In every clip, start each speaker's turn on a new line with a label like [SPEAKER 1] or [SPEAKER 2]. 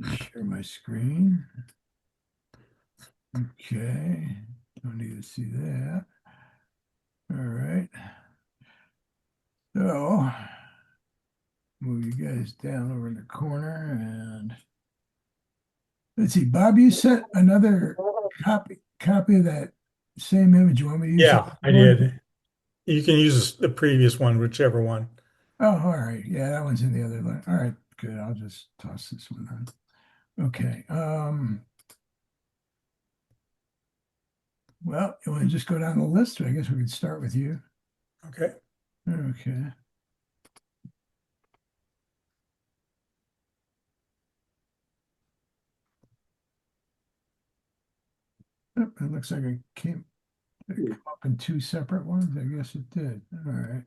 [SPEAKER 1] Share my screen. Okay, don't need to see that. All right. So, move you guys down over in the corner and let's see. Bob, you sent another copy of that same image. You want me to use that
[SPEAKER 2] Yeah, I
[SPEAKER 1] one?
[SPEAKER 2] did. You can use the previous one, whichever one.
[SPEAKER 1] Oh, all right. Yeah, that one's in the other line. All right, good. I'll just toss this one on. Okay. Well, you want to just go down the list? Or I guess we could start with you.
[SPEAKER 2] Okay.
[SPEAKER 1] Okay. Oh, it looks like it came up in two separate ones. I guess it did. All right.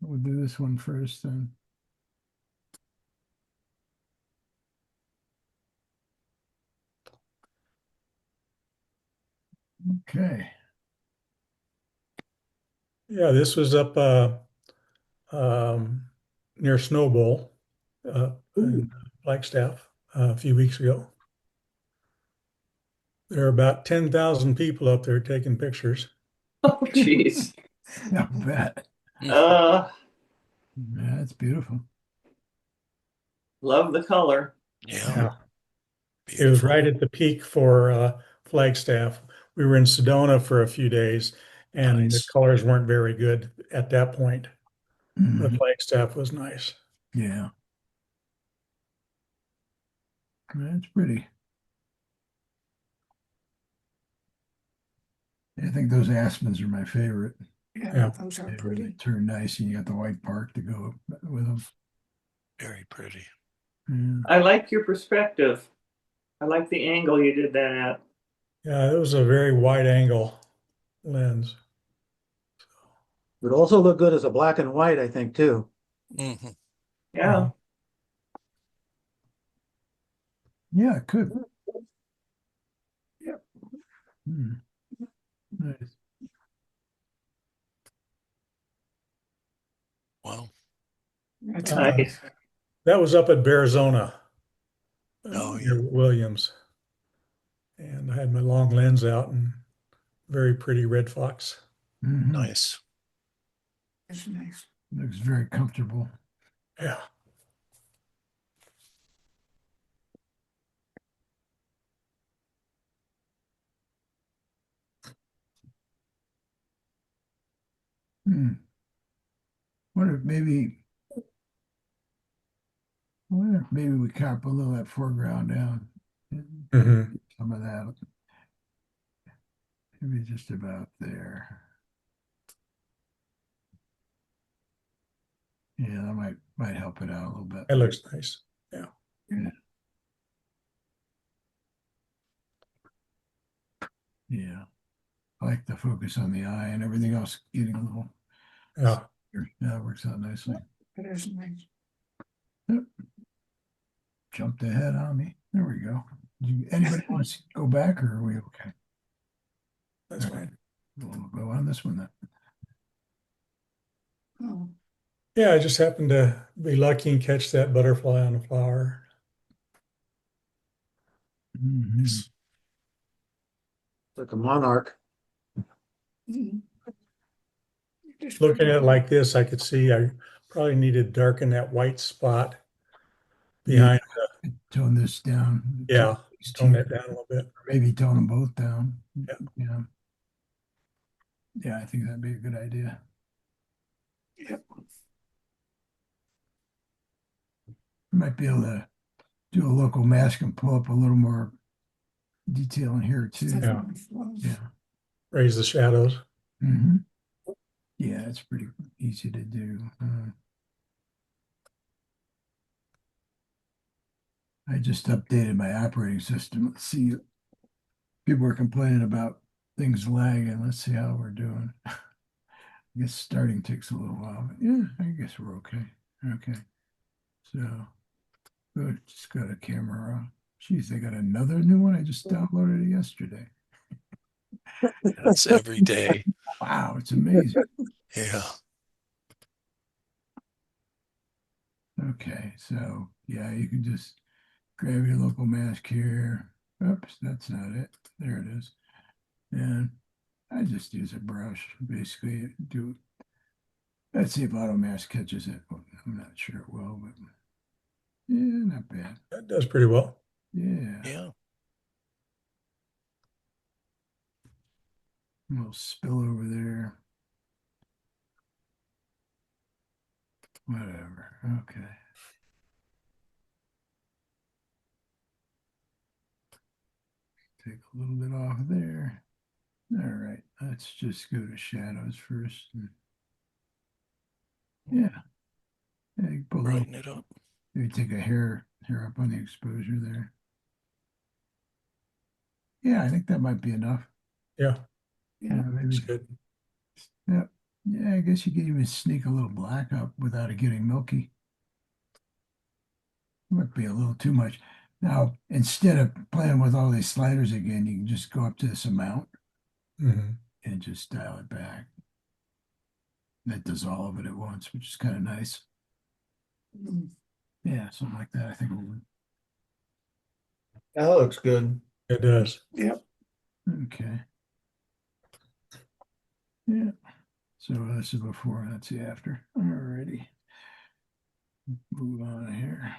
[SPEAKER 1] We'll do this one first then. Okay.
[SPEAKER 2] Yeah, this was up um, near Snowball in Flagstaff a few weeks ago. There are about 10,000 people up there taking pictures.
[SPEAKER 3] Oh, jeez.
[SPEAKER 1] I bet.
[SPEAKER 3] Uh,
[SPEAKER 1] Yeah, it's beautiful.
[SPEAKER 3] love the color.
[SPEAKER 4] Yeah,
[SPEAKER 2] Yeah, it was
[SPEAKER 4] beautiful.
[SPEAKER 2] right at the peak for Flagstaff. We were in Sedona for a few days, and the
[SPEAKER 4] Nice.
[SPEAKER 2] colors weren't very good at that point. But
[SPEAKER 1] Mhm.
[SPEAKER 2] Flagstaff was nice.
[SPEAKER 1] Yeah, that's pretty. I think those aspens are my favorite.
[SPEAKER 2] Yeah.
[SPEAKER 5] Those are
[SPEAKER 1] They
[SPEAKER 5] pretty.
[SPEAKER 1] really turn nice, and you got the white bark to go with them.
[SPEAKER 4] Very pretty.
[SPEAKER 1] Yeah.
[SPEAKER 3] I like your perspective. I like the angle you did that at.
[SPEAKER 2] Yeah, it was a very wide angle lens.
[SPEAKER 5] Would also look good as a black and white, I think, too.
[SPEAKER 4] Hmm.
[SPEAKER 3] Yeah.
[SPEAKER 1] Yeah, it could. Yep. Nice.
[SPEAKER 4] Wow.
[SPEAKER 5] That's
[SPEAKER 3] Nice.
[SPEAKER 2] That was up at Bearzona
[SPEAKER 4] Oh,
[SPEAKER 2] near
[SPEAKER 4] yeah.
[SPEAKER 2] Williams. And I had my long lens out and very pretty red fox.
[SPEAKER 1] Mhm.
[SPEAKER 4] Nice.
[SPEAKER 5] It's nice.
[SPEAKER 1] Looks very comfortable.
[SPEAKER 2] Yeah.
[SPEAKER 1] Hmm. Wonder if maybe we cop a little of that foreground down.
[SPEAKER 2] Hmm.
[SPEAKER 1] Some of that. Maybe just about there. Yeah, that might help it out a little bit.
[SPEAKER 2] That looks nice. Yeah.
[SPEAKER 1] Yeah. Yeah. I like the focus on the eye and everything else getting a little
[SPEAKER 2] Yeah.
[SPEAKER 1] here. Yeah, it works out nicely.
[SPEAKER 5] It is nice.
[SPEAKER 1] Yep. Jumped ahead on me. There we go. Anybody want to go back or are we okay?
[SPEAKER 2] That's
[SPEAKER 1] All right.
[SPEAKER 2] fine.
[SPEAKER 1] We'll go on this one then.
[SPEAKER 5] Oh,
[SPEAKER 2] Yeah, I just happened to be lucky and catch that butterfly on a flower.
[SPEAKER 1] Mhm.
[SPEAKER 5] like a monarch.
[SPEAKER 1] Mm-hmm.
[SPEAKER 5] Just
[SPEAKER 2] Looking at it like this, I could see I probably need to darken that white spot
[SPEAKER 1] Yeah,
[SPEAKER 2] behind.
[SPEAKER 1] tone this down.
[SPEAKER 2] Yeah,
[SPEAKER 1] These
[SPEAKER 2] tone
[SPEAKER 1] two,
[SPEAKER 2] that down a little bit.
[SPEAKER 1] or maybe tone them both down.
[SPEAKER 2] Yeah.
[SPEAKER 1] Yeah. Yeah, I think that'd be a good idea.
[SPEAKER 5] Yep.
[SPEAKER 1] I might be able to do a local mask and pull up a little more detail in here too.
[SPEAKER 2] Yeah.
[SPEAKER 1] Yeah.
[SPEAKER 2] Raise the shadows.
[SPEAKER 1] Hmm. Yeah, it's pretty easy to do. I just updated my operating system. Let's see. People were complaining about things lagging. Let's see how we're doing. I guess starting takes a little while, but yeah, I guess we're okay. Okay. So good. Just got a camera on. Geez, they got another new one. I just downloaded it yesterday.
[SPEAKER 4] That's every day.
[SPEAKER 1] Wow, it's amazing.
[SPEAKER 4] Yeah.
[SPEAKER 1] Okay, so yeah, you can just grab your local mask here. Oops, that's not it. There it is. And I just use a brush, basically do. Let's see if auto mask catches it. I'm not sure it will, but yeah, not bad.
[SPEAKER 2] That does pretty well.
[SPEAKER 1] Yeah.
[SPEAKER 4] Yeah.
[SPEAKER 1] A little spill over there. Whatever. Okay. Take a little bit off there. All right. Let's just go to shadows first. Yeah. Yeah, you put a little,
[SPEAKER 4] Brighten it up.
[SPEAKER 1] maybe take a hair up on the exposure there. Yeah, I think that might be enough.
[SPEAKER 2] Yeah,
[SPEAKER 1] Yeah, maybe.
[SPEAKER 2] it's good.
[SPEAKER 1] Yeah. Yeah, I guess you could even sneak a little black up without it getting milky. Might be a little too much. Now, instead of playing with all these sliders again, you can just go up to this amount
[SPEAKER 2] Mhm.
[SPEAKER 1] and just dial it back. That does all of it at once, which is kind of nice. Yeah, something like that. I think it would.
[SPEAKER 5] That looks good.
[SPEAKER 2] It does.
[SPEAKER 1] Okay. Yeah. So this is before, that's the after. Alrighty. Move on here.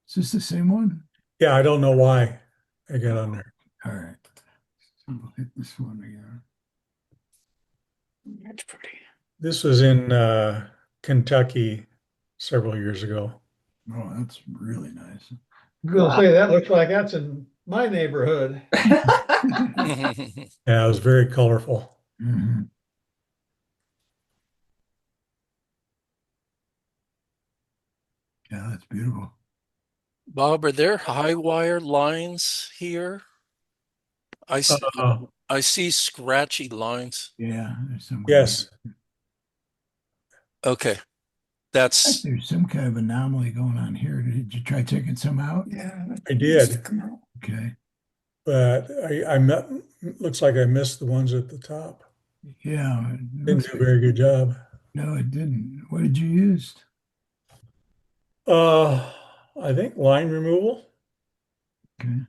[SPEAKER 1] Is this the same one?
[SPEAKER 2] Yeah, I don't know why I got on there.
[SPEAKER 1] All right. So we'll hit this one again.
[SPEAKER 6] That's pretty.
[SPEAKER 2] This was in Kentucky several years ago.
[SPEAKER 1] Oh, that's really nice.
[SPEAKER 5] I'm gonna say that looks like that's in my neighborhood.
[SPEAKER 2] Yeah, it was very colorful.
[SPEAKER 1] Mhm. Yeah, that's beautiful.
[SPEAKER 4] Bob, are there high wire lines here?
[SPEAKER 2] Uh,
[SPEAKER 4] I see scratchy lines.
[SPEAKER 1] Yeah, there's some.
[SPEAKER 2] yes,
[SPEAKER 4] Okay. That's
[SPEAKER 1] There's some kind of anomaly going on here. Did you try taking some out?
[SPEAKER 6] Yeah.
[SPEAKER 2] I did,
[SPEAKER 6] Come out.
[SPEAKER 1] Okay.
[SPEAKER 2] but I met, looks like I missed the ones at the top.
[SPEAKER 1] Yeah, it
[SPEAKER 2] Didn't
[SPEAKER 1] looks
[SPEAKER 2] do a
[SPEAKER 1] like,
[SPEAKER 2] very good job.
[SPEAKER 1] no, it didn't. What did you use?
[SPEAKER 2] Uh, I think line removal.
[SPEAKER 1] Okay.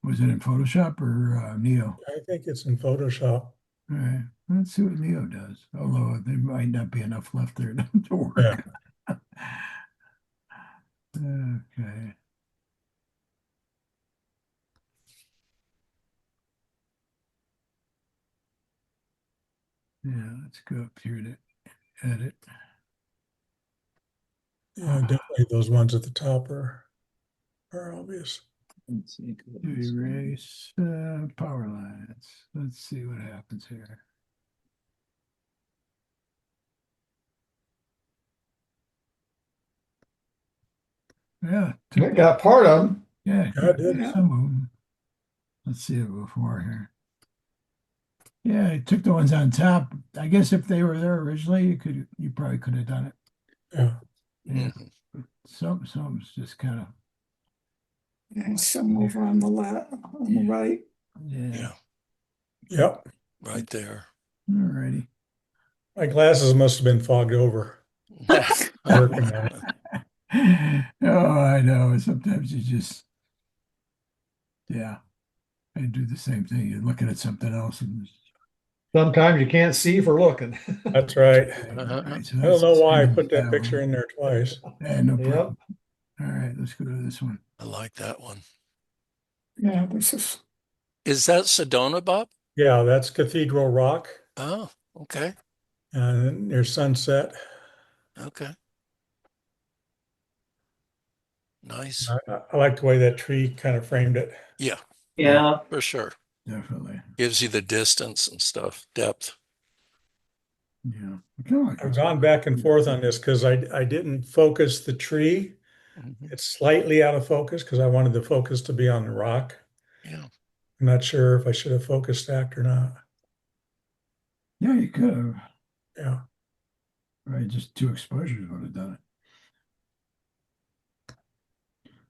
[SPEAKER 1] Was it in Photoshop or Neo?
[SPEAKER 2] I think it's in Photoshop.
[SPEAKER 1] All right. Let's see what Neo does. Although there might not be enough left there to
[SPEAKER 2] Yeah,
[SPEAKER 1] work. Okay. Yeah, let's go up here to edit.
[SPEAKER 2] yeah, definitely those ones at the top are obvious.
[SPEAKER 6] Let's see.
[SPEAKER 1] To erase power lines. Let's see what happens here. Yeah,
[SPEAKER 5] It got part of them.
[SPEAKER 1] yeah,
[SPEAKER 2] Yeah, it did.
[SPEAKER 1] some of them. Let's see it before here. Yeah, I took the ones on top. I guess if they were there originally, you probably could have done it.
[SPEAKER 2] Yeah,
[SPEAKER 1] Yeah.
[SPEAKER 4] Mhm.
[SPEAKER 1] Some's just kind of
[SPEAKER 6] And some over on the left, on the right.
[SPEAKER 1] yeah.
[SPEAKER 2] yep.
[SPEAKER 4] Right there.
[SPEAKER 1] Alrighty.
[SPEAKER 2] My glasses must have been fogged over. Working on it.
[SPEAKER 1] Oh, I know. Sometimes you just yeah. I do the same thing. You're looking at something else and
[SPEAKER 5] Sometimes you can't see for looking.
[SPEAKER 2] That's right.
[SPEAKER 1] right, so
[SPEAKER 2] I don't know
[SPEAKER 1] that's
[SPEAKER 2] why I
[SPEAKER 1] same
[SPEAKER 2] put
[SPEAKER 1] as
[SPEAKER 2] that picture
[SPEAKER 1] one.
[SPEAKER 2] in there twice.
[SPEAKER 1] Yeah, no
[SPEAKER 5] Yep.
[SPEAKER 1] problem. All right, let's go to this one.
[SPEAKER 4] I like that one.
[SPEAKER 6] Yeah, this is.
[SPEAKER 4] Is that Sedona, Bob?
[SPEAKER 2] Yeah, that's Cathedral Rock
[SPEAKER 4] Oh, okay.
[SPEAKER 2] near Sunset.
[SPEAKER 4] Okay. Nice.
[SPEAKER 2] I like the way that tree kind of framed it.
[SPEAKER 4] Yeah,
[SPEAKER 3] Yeah.
[SPEAKER 4] for sure.
[SPEAKER 1] Definitely.
[SPEAKER 4] Gives you the distance and stuff, depth.
[SPEAKER 1] Yeah. I kinda like
[SPEAKER 2] I've
[SPEAKER 1] this
[SPEAKER 2] gone
[SPEAKER 1] one.
[SPEAKER 2] back and forth on this because I didn't focus the tree.
[SPEAKER 4] Mhm.
[SPEAKER 2] It's slightly out of focus because I wanted the focus to be on the rock.
[SPEAKER 4] Yeah.
[SPEAKER 2] I'm not sure if I should have focused stacked or not.
[SPEAKER 1] Yeah, you could have.
[SPEAKER 2] Yeah.
[SPEAKER 1] Right, just two exposures would have done it.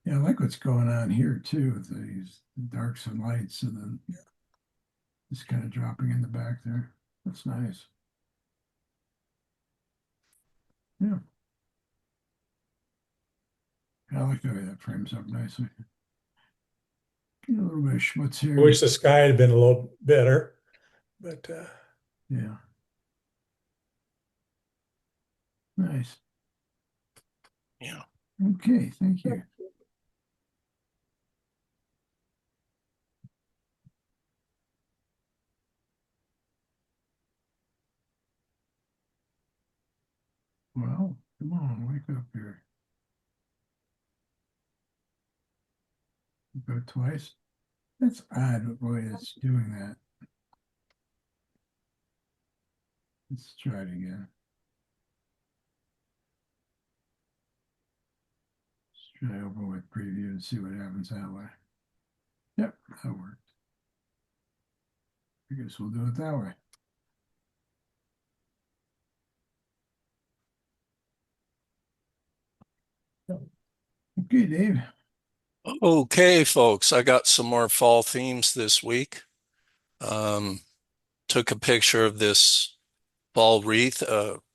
[SPEAKER 1] Yeah, I like what's going on here too, with these darks and lights and then just kind of dropping in the back there. That's nice. Yeah. I like the way that frames up nicely. Get a little bit of schmutz here.
[SPEAKER 2] I wish the sky had been a little better, but
[SPEAKER 1] Yeah. Nice.
[SPEAKER 4] Yeah.
[SPEAKER 1] Okay, thank you. Well, come on, wake up here. Go twice. That's odd, the way it's doing that. Let's try it again. Let's try open with preview and see what happens that way. Yep, that worked. I guess we'll do it that way. Okay, Dave.
[SPEAKER 4] Okay, folks, I got some more fall themes this week. Took a picture of this fall wreath,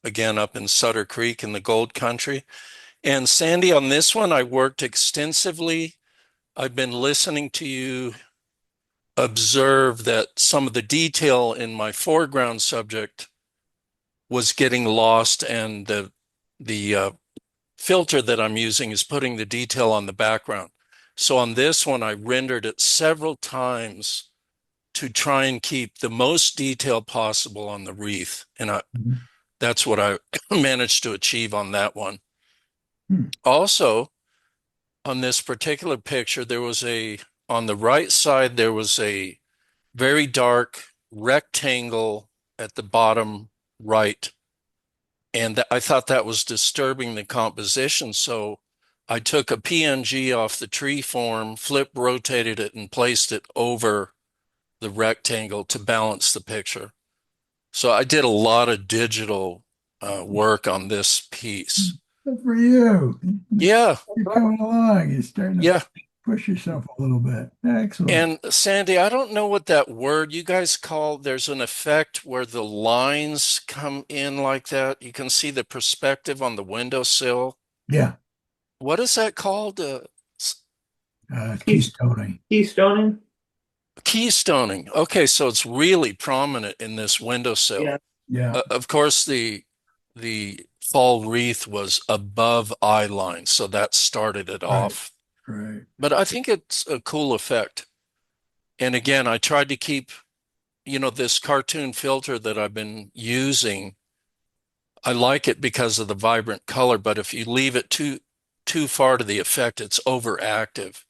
[SPEAKER 4] again up in Sutter Creek in the Gold Country. And Sandy, on this one, I worked extensively. I've been listening to you observe that some of the detail in my foreground subject was getting lost, and the filter that I'm using is putting the detail on the background. So on this one, I rendered it several times to try and keep the most detail possible on the wreath. And that's what I managed to achieve on that one. Also, on this particular picture, on the right side, there was a very dark rectangle at the bottom right. And I thought that was disturbing the composition. So I took a PNG off the tree form, rotated it, and placed it over the rectangle to balance the picture. So I did a lot of digital work on this piece.
[SPEAKER 1] Good for you.
[SPEAKER 4] Yeah.
[SPEAKER 1] You're coming along. You're starting to
[SPEAKER 4] Yeah.
[SPEAKER 1] push yourself a little bit. Excellent.
[SPEAKER 4] And Sandy, I don't know what that word you guys call, there's an effect where the lines come in like that. You can see the perspective on the windowsill.
[SPEAKER 1] Yeah.
[SPEAKER 4] What is that called?
[SPEAKER 1] Keystoning.
[SPEAKER 3] Keystoning?
[SPEAKER 4] Keystoning. Okay, so it's really prominent in this windowsill.
[SPEAKER 3] Yeah.
[SPEAKER 1] Yeah.
[SPEAKER 4] Of course, the fall wreath was above eye line, so that started it off.
[SPEAKER 1] Right.
[SPEAKER 4] But I think it's a cool effect. And again, I tried to keep, this cartoon filter that I've been using. I like it because of the vibrant color, but if you leave it too far to the effect, it's overactive.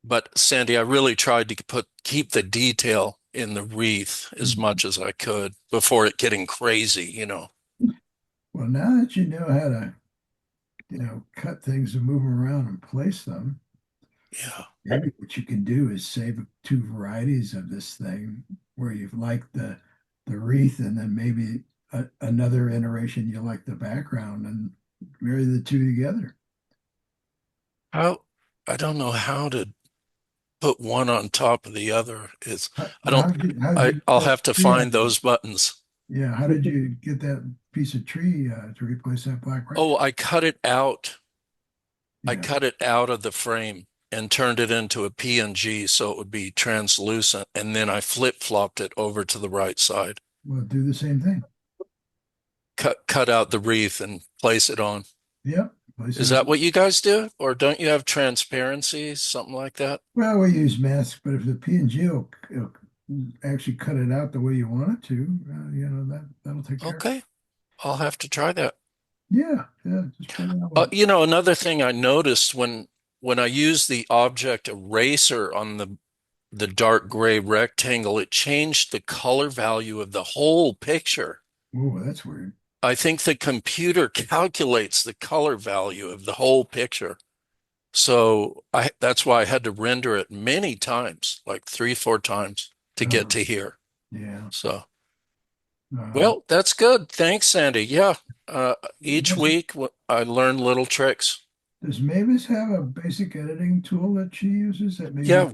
[SPEAKER 4] But Sandy, I really tried to keep the detail in the wreath as much as I could before it getting crazy.
[SPEAKER 1] Well, now that you know how to, cut things and move them around and place them,
[SPEAKER 4] Yeah.
[SPEAKER 1] maybe what you can do is save two varieties of this thing where you like the wreath, and then maybe another iteration you like the background, and marry the two together.
[SPEAKER 4] I don't know how to put one on top of the other. I'll have to find those buttons.
[SPEAKER 1] Yeah, how did you get that piece of tree to replace that black wreath?
[SPEAKER 4] Oh, I cut it out. I
[SPEAKER 1] Yeah.
[SPEAKER 4] cut it out of the frame and turned it into a PNG so it would be translucent. And then I flip-flopped it over to the right side.
[SPEAKER 1] Well, do the same thing.
[SPEAKER 4] Cut out the wreath and place it on.
[SPEAKER 1] Yep.
[SPEAKER 4] Is that what you guys do? Or don't you have transparency, something like that?
[SPEAKER 1] Well, we use masks, but if the PNG will actually cut it out the way you want it to, that'll take care of it.
[SPEAKER 4] Okay. I'll have to try that.
[SPEAKER 1] Yeah, just put it out.
[SPEAKER 4] Another thing I noticed when I use the object eraser on the dark gray rectangle, it changed the color value of the whole picture.
[SPEAKER 1] Oh, that's weird.
[SPEAKER 4] I think the computer calculates the color value of the whole picture. So that's why I had to render it many times, like 3-4 times to get to here.
[SPEAKER 1] Yeah.
[SPEAKER 4] So, well, that's good. Thanks, Sandy. Yeah. Each week I learn little tricks.
[SPEAKER 1] Does Mavis have a basic editing tool that she uses that maybe?
[SPEAKER 4] Yeah.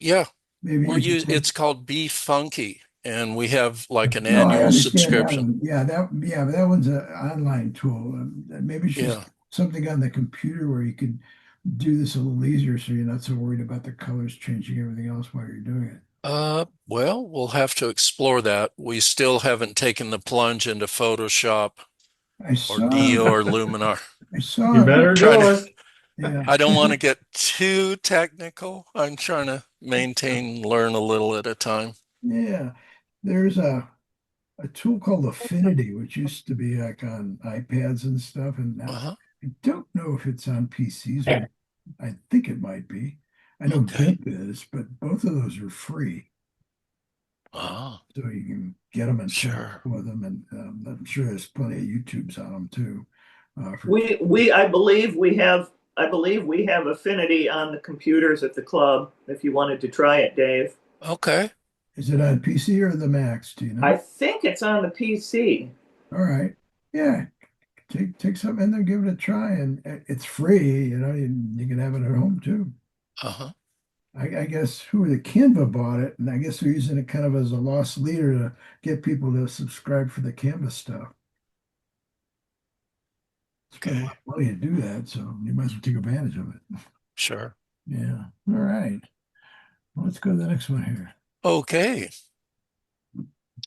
[SPEAKER 4] Yeah.
[SPEAKER 1] Maybe
[SPEAKER 4] It's called Be Funky. and we have like an
[SPEAKER 1] No, I
[SPEAKER 4] annual
[SPEAKER 1] understand that
[SPEAKER 4] subscription.
[SPEAKER 1] one. Yeah, but that one's an online tool. Maybe it's just
[SPEAKER 4] Yeah.
[SPEAKER 1] something on the computer where you could do this a little easier so you're not so worried about the colors changing everything else while you're doing it.
[SPEAKER 4] Well, we'll have to explore that. We still haven't taken the plunge into Photoshop
[SPEAKER 1] I
[SPEAKER 4] or
[SPEAKER 1] saw,
[SPEAKER 4] Neo or Luminar.
[SPEAKER 1] I saw,
[SPEAKER 5] You better
[SPEAKER 4] Trying
[SPEAKER 5] do
[SPEAKER 4] to,
[SPEAKER 5] it.
[SPEAKER 1] yeah,
[SPEAKER 4] I don't want to get too technical. I'm trying to learn a little at a time.
[SPEAKER 1] yeah. There's a tool called Affinity, which used to be like on iPads and stuff, and now
[SPEAKER 4] Uh-huh.
[SPEAKER 1] I don't know if it's on PCs or I think it might be. I know
[SPEAKER 4] Okay.
[SPEAKER 1] GIMP is, but both of those are free.
[SPEAKER 4] Ah,
[SPEAKER 1] So you can get them and play
[SPEAKER 4] sure.
[SPEAKER 1] with them, and I'm sure there's plenty of YouTubes on them too. For
[SPEAKER 3] I believe we have Affinity on the computers at the club. If you wanted to try it, Dave.
[SPEAKER 4] Okay.
[SPEAKER 1] is it on PC or the Macs? Do you
[SPEAKER 3] I
[SPEAKER 1] know?
[SPEAKER 3] think it's on the PC.
[SPEAKER 1] All right, yeah, take something in there, give it a try, and it's free. You can have it at home too.
[SPEAKER 4] Uh-huh.
[SPEAKER 1] I guess who the Canva bought it, and I guess they're using it kind of as a lost leader to get people to subscribe for the Canva stuff. Spend a
[SPEAKER 4] Okay.
[SPEAKER 1] lot of money to do that, so you might as well take advantage of it.
[SPEAKER 4] Sure.
[SPEAKER 1] Yeah. All right. Well, let's go to the next one here.
[SPEAKER 4] Okay.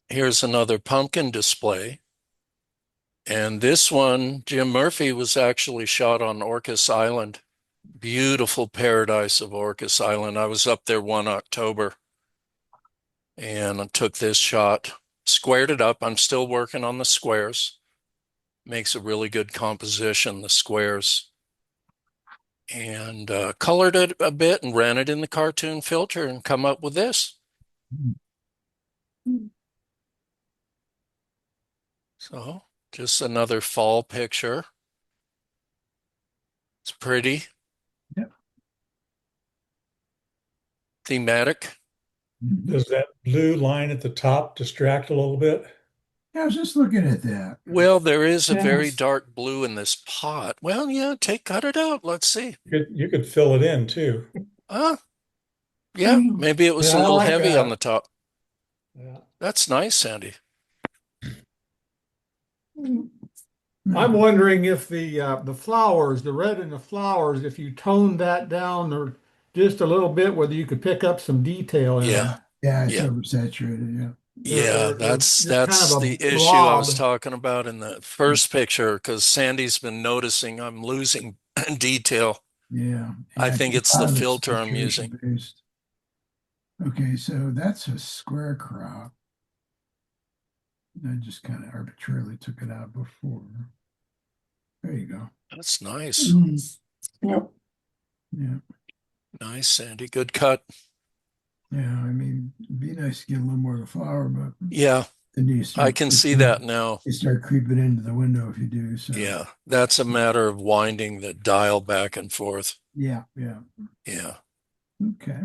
[SPEAKER 4] Here's another pumpkin display. And this one, Jim Murphy was actually shot on Orcas Island. Beautiful paradise of Orcas Island. I was up there one October and I took this shot, squared it up. I'm still working on the squares. Makes a really good composition, the squares. And colored it a bit and ran it in the cartoon filter and come up with this. So just another fall picture. It's pretty,
[SPEAKER 1] Yep.
[SPEAKER 4] thematic.
[SPEAKER 2] Does that blue line at the top distract a little bit?
[SPEAKER 1] Yeah, I was just looking at that.
[SPEAKER 4] Well, there is a very
[SPEAKER 6] Yes.
[SPEAKER 4] dark blue in this pot. Well, yeah, cut it out. Let's see.
[SPEAKER 2] You could fill it in too.
[SPEAKER 4] Ah, yeah,
[SPEAKER 6] Mm.
[SPEAKER 4] maybe it was a
[SPEAKER 5] Yeah, I
[SPEAKER 4] little
[SPEAKER 5] like
[SPEAKER 4] heavy on
[SPEAKER 5] that.
[SPEAKER 4] the top.
[SPEAKER 5] Yeah.
[SPEAKER 4] That's nice, Sandy.
[SPEAKER 6] Mm.
[SPEAKER 5] I'm wondering if the flowers, the red in the flowers, if you tone that down or just a little bit, whether you could pick up some detail in them.
[SPEAKER 4] Yeah,
[SPEAKER 1] Yeah, it's
[SPEAKER 4] yeah,
[SPEAKER 1] oversaturated. Yeah.
[SPEAKER 4] yeah.
[SPEAKER 5] They're
[SPEAKER 4] That's
[SPEAKER 5] just kind of
[SPEAKER 4] that's the
[SPEAKER 5] a
[SPEAKER 4] issue I was
[SPEAKER 5] blob.
[SPEAKER 4] talking about in the first picture because Sandy's been noticing I'm losing detail.
[SPEAKER 1] Yeah.
[SPEAKER 4] I
[SPEAKER 1] Yeah.
[SPEAKER 4] think
[SPEAKER 1] A
[SPEAKER 4] it's the
[SPEAKER 1] lot of it's
[SPEAKER 4] filter I'm using.
[SPEAKER 1] saturation based. Okay, so that's a square crop. I just kind of arbitrarily took it out before. There you go.
[SPEAKER 4] That's nice.
[SPEAKER 6] Mm. Yep.
[SPEAKER 1] Yeah.
[SPEAKER 4] Nice, Sandy. Good cut.
[SPEAKER 1] Yeah. I mean, it'd be nice to get a little more of the flower, but
[SPEAKER 4] Yeah,
[SPEAKER 1] then you
[SPEAKER 4] I
[SPEAKER 1] start
[SPEAKER 4] can see that now.
[SPEAKER 1] you start creeping into the window if you do. So
[SPEAKER 4] Yeah, that's a matter of winding the dial back and forth.
[SPEAKER 1] yeah, yeah.
[SPEAKER 4] Yeah.
[SPEAKER 1] Okay.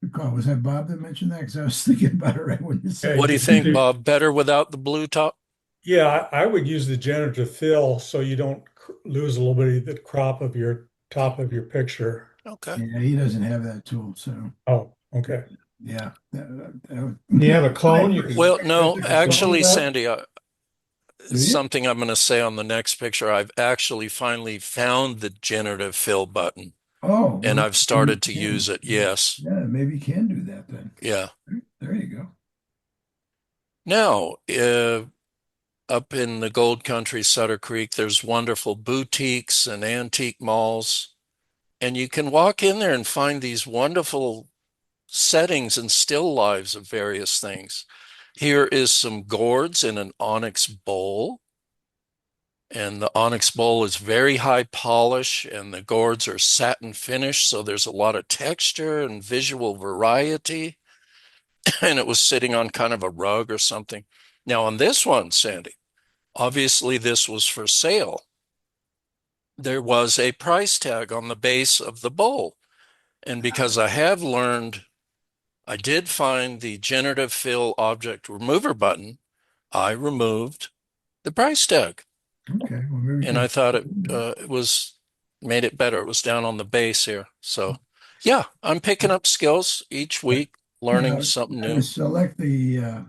[SPEAKER 1] Good call. Was that Bob that mentioned that? Because I was thinking about it right when you said
[SPEAKER 4] What do you
[SPEAKER 1] it.
[SPEAKER 4] think, Bob? Better without the blue top?
[SPEAKER 2] Yeah, I would use the generative fill so you don't lose a little bit of the crop of your top of your picture.
[SPEAKER 4] Okay.
[SPEAKER 1] Yeah, he doesn't have that tool, so
[SPEAKER 2] Oh, okay.
[SPEAKER 1] yeah.
[SPEAKER 5] Do you have a clone? You can
[SPEAKER 4] Well, no,
[SPEAKER 5] you can clone
[SPEAKER 4] actually,
[SPEAKER 5] that?
[SPEAKER 4] Sandy,
[SPEAKER 1] Do you?
[SPEAKER 4] something I'm going to say on the next picture. I've actually finally found the generative fill button
[SPEAKER 1] Oh,
[SPEAKER 4] and
[SPEAKER 1] well,
[SPEAKER 4] I've
[SPEAKER 1] maybe
[SPEAKER 4] started to
[SPEAKER 1] you can.
[SPEAKER 4] use it. Yes.
[SPEAKER 1] Yeah, maybe you can do that then.
[SPEAKER 4] Yeah.
[SPEAKER 1] There you go.
[SPEAKER 4] Now, up in the Gold Country, Sutter Creek, there's wonderful boutiques and antique malls. And you can walk in there and find these wonderful settings and still lives of various things. Here is some gourds in an onyx bowl. And the onyx bowl is very high polish, and the gourds are satin finish. So there's a lot of texture and visual variety. And it was sitting on kind of a rug or something. Now, on this one, Sandy, obviously this was for sale. There was a price tag on the base of the bowl. And because I have learned, I did find the generative fill object remover button, I removed the price tag.
[SPEAKER 1] Okay, well, maybe we
[SPEAKER 4] And
[SPEAKER 1] can.
[SPEAKER 4] I thought it was made it better. It was down on the base here. So yeah, I'm picking up skills each week, learning
[SPEAKER 1] Now,
[SPEAKER 4] something
[SPEAKER 1] to
[SPEAKER 4] new.
[SPEAKER 1] select the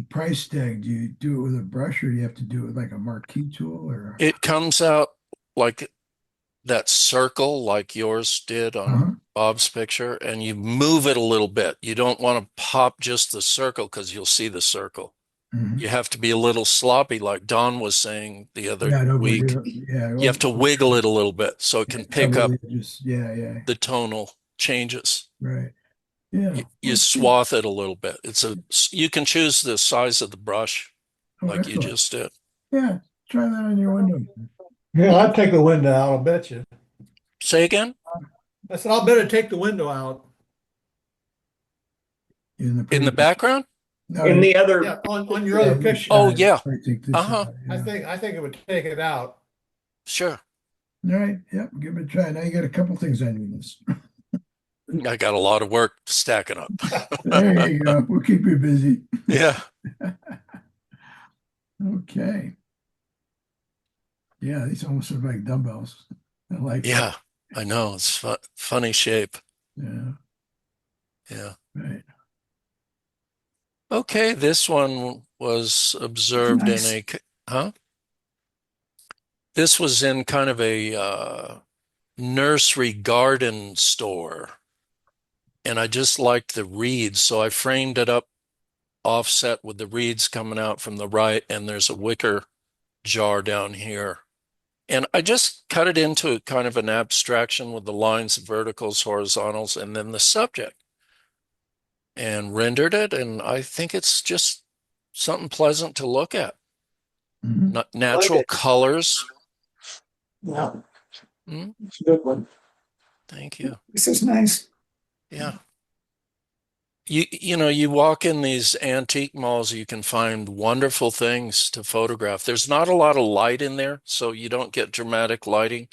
[SPEAKER 1] price tag, do you do it with a brush or do you have to do it with like a marquee tool or?
[SPEAKER 4] It comes out like that circle like yours did on
[SPEAKER 1] Uh-huh.
[SPEAKER 4] Bob's picture, and you move it a little bit. You don't want to pop just the circle because you'll see the circle.
[SPEAKER 1] Mhm.
[SPEAKER 4] You have to be a little sloppy, like Don was saying the other
[SPEAKER 1] Yeah, and over
[SPEAKER 4] week.
[SPEAKER 1] here, yeah.
[SPEAKER 4] You have to wiggle it a little bit so it can pick
[SPEAKER 1] Double
[SPEAKER 4] up
[SPEAKER 1] the edges. Yeah,
[SPEAKER 4] the tonal changes.
[SPEAKER 1] right. Yeah.
[SPEAKER 4] You swath it a little bit. You can choose the size of the brush
[SPEAKER 1] Oh,
[SPEAKER 4] like you
[SPEAKER 1] excellent.
[SPEAKER 4] just did.
[SPEAKER 1] Yeah, try that on your window.
[SPEAKER 5] Yeah, I'd take the window out, I'll bet you.
[SPEAKER 4] Say again?
[SPEAKER 5] I said, I'll better take the window out.
[SPEAKER 1] In the
[SPEAKER 4] In the
[SPEAKER 1] previous,
[SPEAKER 4] background?
[SPEAKER 1] no,
[SPEAKER 3] In the other,
[SPEAKER 5] Yeah, on your
[SPEAKER 1] yeah,
[SPEAKER 5] other
[SPEAKER 1] this
[SPEAKER 5] picture.
[SPEAKER 4] Oh,
[SPEAKER 1] side.
[SPEAKER 4] yeah.
[SPEAKER 1] I take this
[SPEAKER 4] Uh-huh.
[SPEAKER 1] out.
[SPEAKER 5] I
[SPEAKER 1] Yeah.
[SPEAKER 5] think it would take it out.
[SPEAKER 4] Sure.
[SPEAKER 1] All right. Yep. Give it a try. Now you got a couple things on your list.
[SPEAKER 4] I got a lot of work stacking up.
[SPEAKER 1] There you go. We'll keep you busy.
[SPEAKER 4] Yeah.
[SPEAKER 1] Okay. Yeah, these almost look like dumbbells. I like
[SPEAKER 4] Yeah.
[SPEAKER 1] that.
[SPEAKER 4] I know. It's funny shape.
[SPEAKER 1] Yeah,
[SPEAKER 4] Yeah.
[SPEAKER 1] right.
[SPEAKER 4] Okay. This one was observed in
[SPEAKER 6] Nice.
[SPEAKER 4] huh? This was in kind of a nursery garden store. And I just liked the reeds. So I framed it up offset with the reeds coming out from the right. And there's a wicker jar down here. And I just cut it into kind of an abstraction with the lines, verticals, horizontals, and then the subject and rendered it. And I think it's just something pleasant to look at.
[SPEAKER 1] Mhm.
[SPEAKER 4] Natural
[SPEAKER 3] it.
[SPEAKER 4] colors.
[SPEAKER 6] Yeah,
[SPEAKER 4] Mm,
[SPEAKER 6] it's a good one.
[SPEAKER 4] thank you.
[SPEAKER 6] This is nice.
[SPEAKER 4] Yeah. You walk in these antique malls, you can find wonderful things to photograph. There's not a lot of light in there, so you don't get dramatic lighting,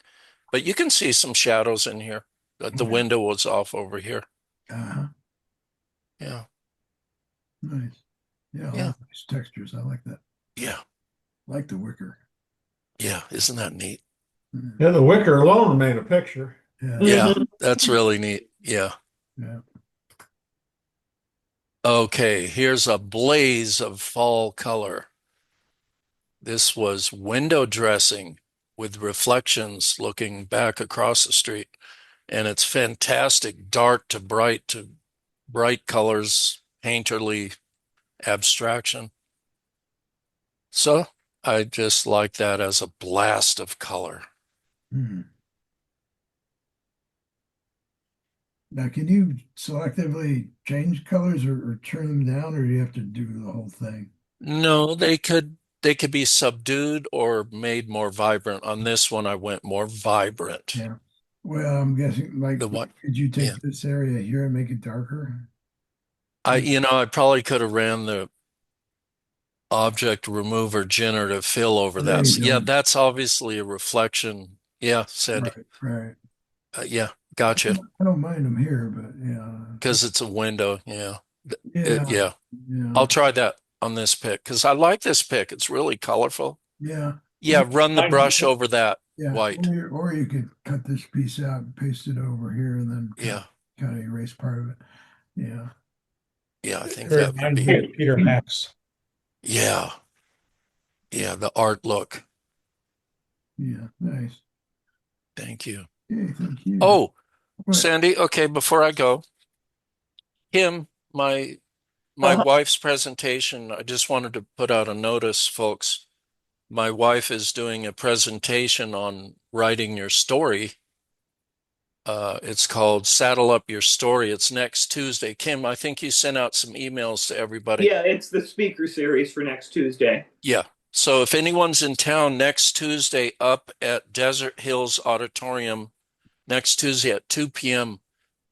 [SPEAKER 4] but you can see some shadows in here. The
[SPEAKER 1] Okay.
[SPEAKER 4] window was off over here.
[SPEAKER 1] Uh-huh.
[SPEAKER 4] Yeah.
[SPEAKER 1] Nice. Yeah, a lot
[SPEAKER 4] Yeah.
[SPEAKER 1] of nice textures. I like that.
[SPEAKER 4] Yeah.
[SPEAKER 1] Like the wicker.
[SPEAKER 4] Yeah. Isn't that neat?
[SPEAKER 5] Yeah, the wicker alone made a picture.
[SPEAKER 1] Yeah.
[SPEAKER 4] Yeah.
[SPEAKER 3] Mhm.
[SPEAKER 4] That's really neat. Yeah.
[SPEAKER 1] Yeah.
[SPEAKER 4] Okay. Here's a blaze of fall color. This was window dressing with reflections looking back across the street. And it's fantastic, dark to bright colors, painterly abstraction. So I just like that as a blast of color.
[SPEAKER 1] Hmm. Now, can you selectively change colors or turn them down, or do you have to do the whole thing?
[SPEAKER 4] No, they could be subdued or made more vibrant. On this one, I went more vibrant.
[SPEAKER 1] Yeah. Well, I'm guessing, like,
[SPEAKER 4] The what?
[SPEAKER 1] could you
[SPEAKER 4] Yeah.
[SPEAKER 1] take this area here and make it darker?
[SPEAKER 4] I probably could have ran the object remover generative fill over
[SPEAKER 1] Oh, there
[SPEAKER 4] that.
[SPEAKER 1] you
[SPEAKER 4] So, yeah,
[SPEAKER 1] go.
[SPEAKER 4] that's obviously a reflection. Yeah, Sandy.
[SPEAKER 1] Right, right.
[SPEAKER 4] Yeah, gotcha.
[SPEAKER 1] I don't mind them here, but yeah.
[SPEAKER 4] Because it's a window. Yeah.
[SPEAKER 1] Yeah,
[SPEAKER 4] Yeah.
[SPEAKER 1] yeah,
[SPEAKER 4] I'll try that on this pick because I like this pick. It's really colorful.
[SPEAKER 1] yeah.
[SPEAKER 4] Yeah, run the brush over that
[SPEAKER 1] Yeah,
[SPEAKER 4] white.
[SPEAKER 1] or you could cut this piece out and paste it over here and then
[SPEAKER 4] Yeah.
[SPEAKER 1] kind of erase part of it. Yeah.
[SPEAKER 4] Yeah, I think
[SPEAKER 2] It
[SPEAKER 4] that would
[SPEAKER 2] reminds
[SPEAKER 4] be.
[SPEAKER 2] me of Peter Max.
[SPEAKER 4] Yeah. Yeah, the art look.
[SPEAKER 1] Yeah, nice.
[SPEAKER 4] Thank you.
[SPEAKER 1] Okay, thank you.
[SPEAKER 4] Oh,
[SPEAKER 1] What?
[SPEAKER 4] Sandy, okay, before I go, Kim, my
[SPEAKER 3] Uh-huh.
[SPEAKER 4] wife's presentation, I just wanted to put out a notice, folks. My wife is doing a presentation on writing your story. It's called Saddle Up Your Story. It's next Tuesday. Kim, I think you sent out some emails to everybody.
[SPEAKER 3] Yeah, it's the speaker series for next Tuesday.
[SPEAKER 4] Yeah. So if anyone's in town next Tuesday up at Desert Hills Auditorium, next Tuesday at 2 p.m.,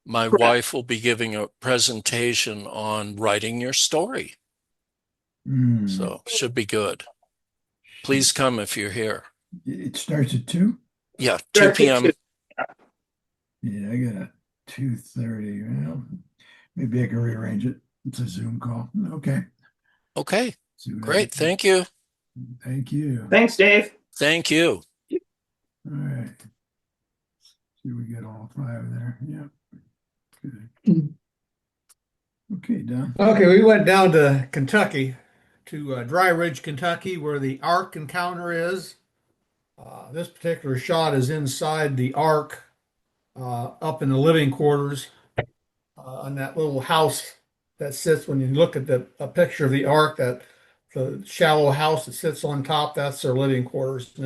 [SPEAKER 4] my
[SPEAKER 3] Correct.
[SPEAKER 4] wife will be giving a presentation on writing your story.
[SPEAKER 1] Mm,
[SPEAKER 4] So should be good. Please come if you're here.
[SPEAKER 1] it starts at 2?
[SPEAKER 4] Yeah, 2
[SPEAKER 3] Starts at
[SPEAKER 4] p.m.
[SPEAKER 3] 2.
[SPEAKER 1] Yeah, I got a 2:30. Well, maybe I can rearrange it. It's a Zoom call. Okay.
[SPEAKER 4] Okay,
[SPEAKER 1] See what I
[SPEAKER 4] great.
[SPEAKER 1] can do.
[SPEAKER 4] Thank you.
[SPEAKER 1] Thank you.
[SPEAKER 3] Thanks, Dave.
[SPEAKER 4] Thank you.
[SPEAKER 1] All right. See, we get all 5 there. Yeah. Good. Okay, Don.
[SPEAKER 5] Okay, we went down to Kentucky, to Dry Ridge, Kentucky, where the Ark encounter is. This particular shot is inside the Ark, up in the living quarters, on that little house that sits. When you look at a picture of the Ark, that the shallow house that sits on top, that's their living quarters. And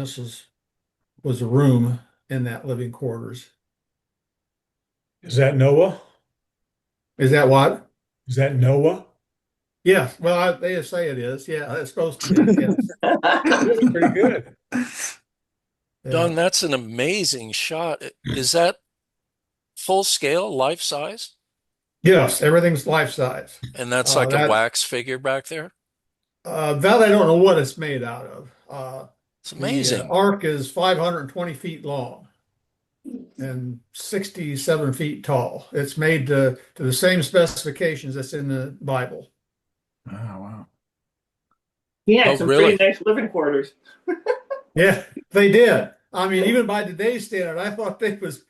[SPEAKER 5] was a room in that living quarters.
[SPEAKER 2] Is that Noah?
[SPEAKER 5] Is that what?
[SPEAKER 2] Is that Noah?
[SPEAKER 5] Yes. Well, they say it is. Yeah, it's supposed to be. Yes.
[SPEAKER 2] That's pretty good.
[SPEAKER 4] Don,
[SPEAKER 5] Yeah.
[SPEAKER 4] that's an amazing shot. Is that full scale, life size?
[SPEAKER 5] Yes, everything's life size.
[SPEAKER 4] And that's
[SPEAKER 5] Uh,
[SPEAKER 4] like a
[SPEAKER 5] that
[SPEAKER 4] wax figure back there?
[SPEAKER 5] that I don't know what it's made out of.
[SPEAKER 4] It's
[SPEAKER 5] The
[SPEAKER 4] amazing.
[SPEAKER 5] ark is 520 feet long and 67 feet tall. It's made to the same specifications that's in the Bible.
[SPEAKER 1] Oh, wow.
[SPEAKER 3] He had
[SPEAKER 4] Oh,
[SPEAKER 3] some pretty
[SPEAKER 4] really?
[SPEAKER 3] nice living quarters.
[SPEAKER 5] Yeah, they did. I mean, even by today's standard, I thought they was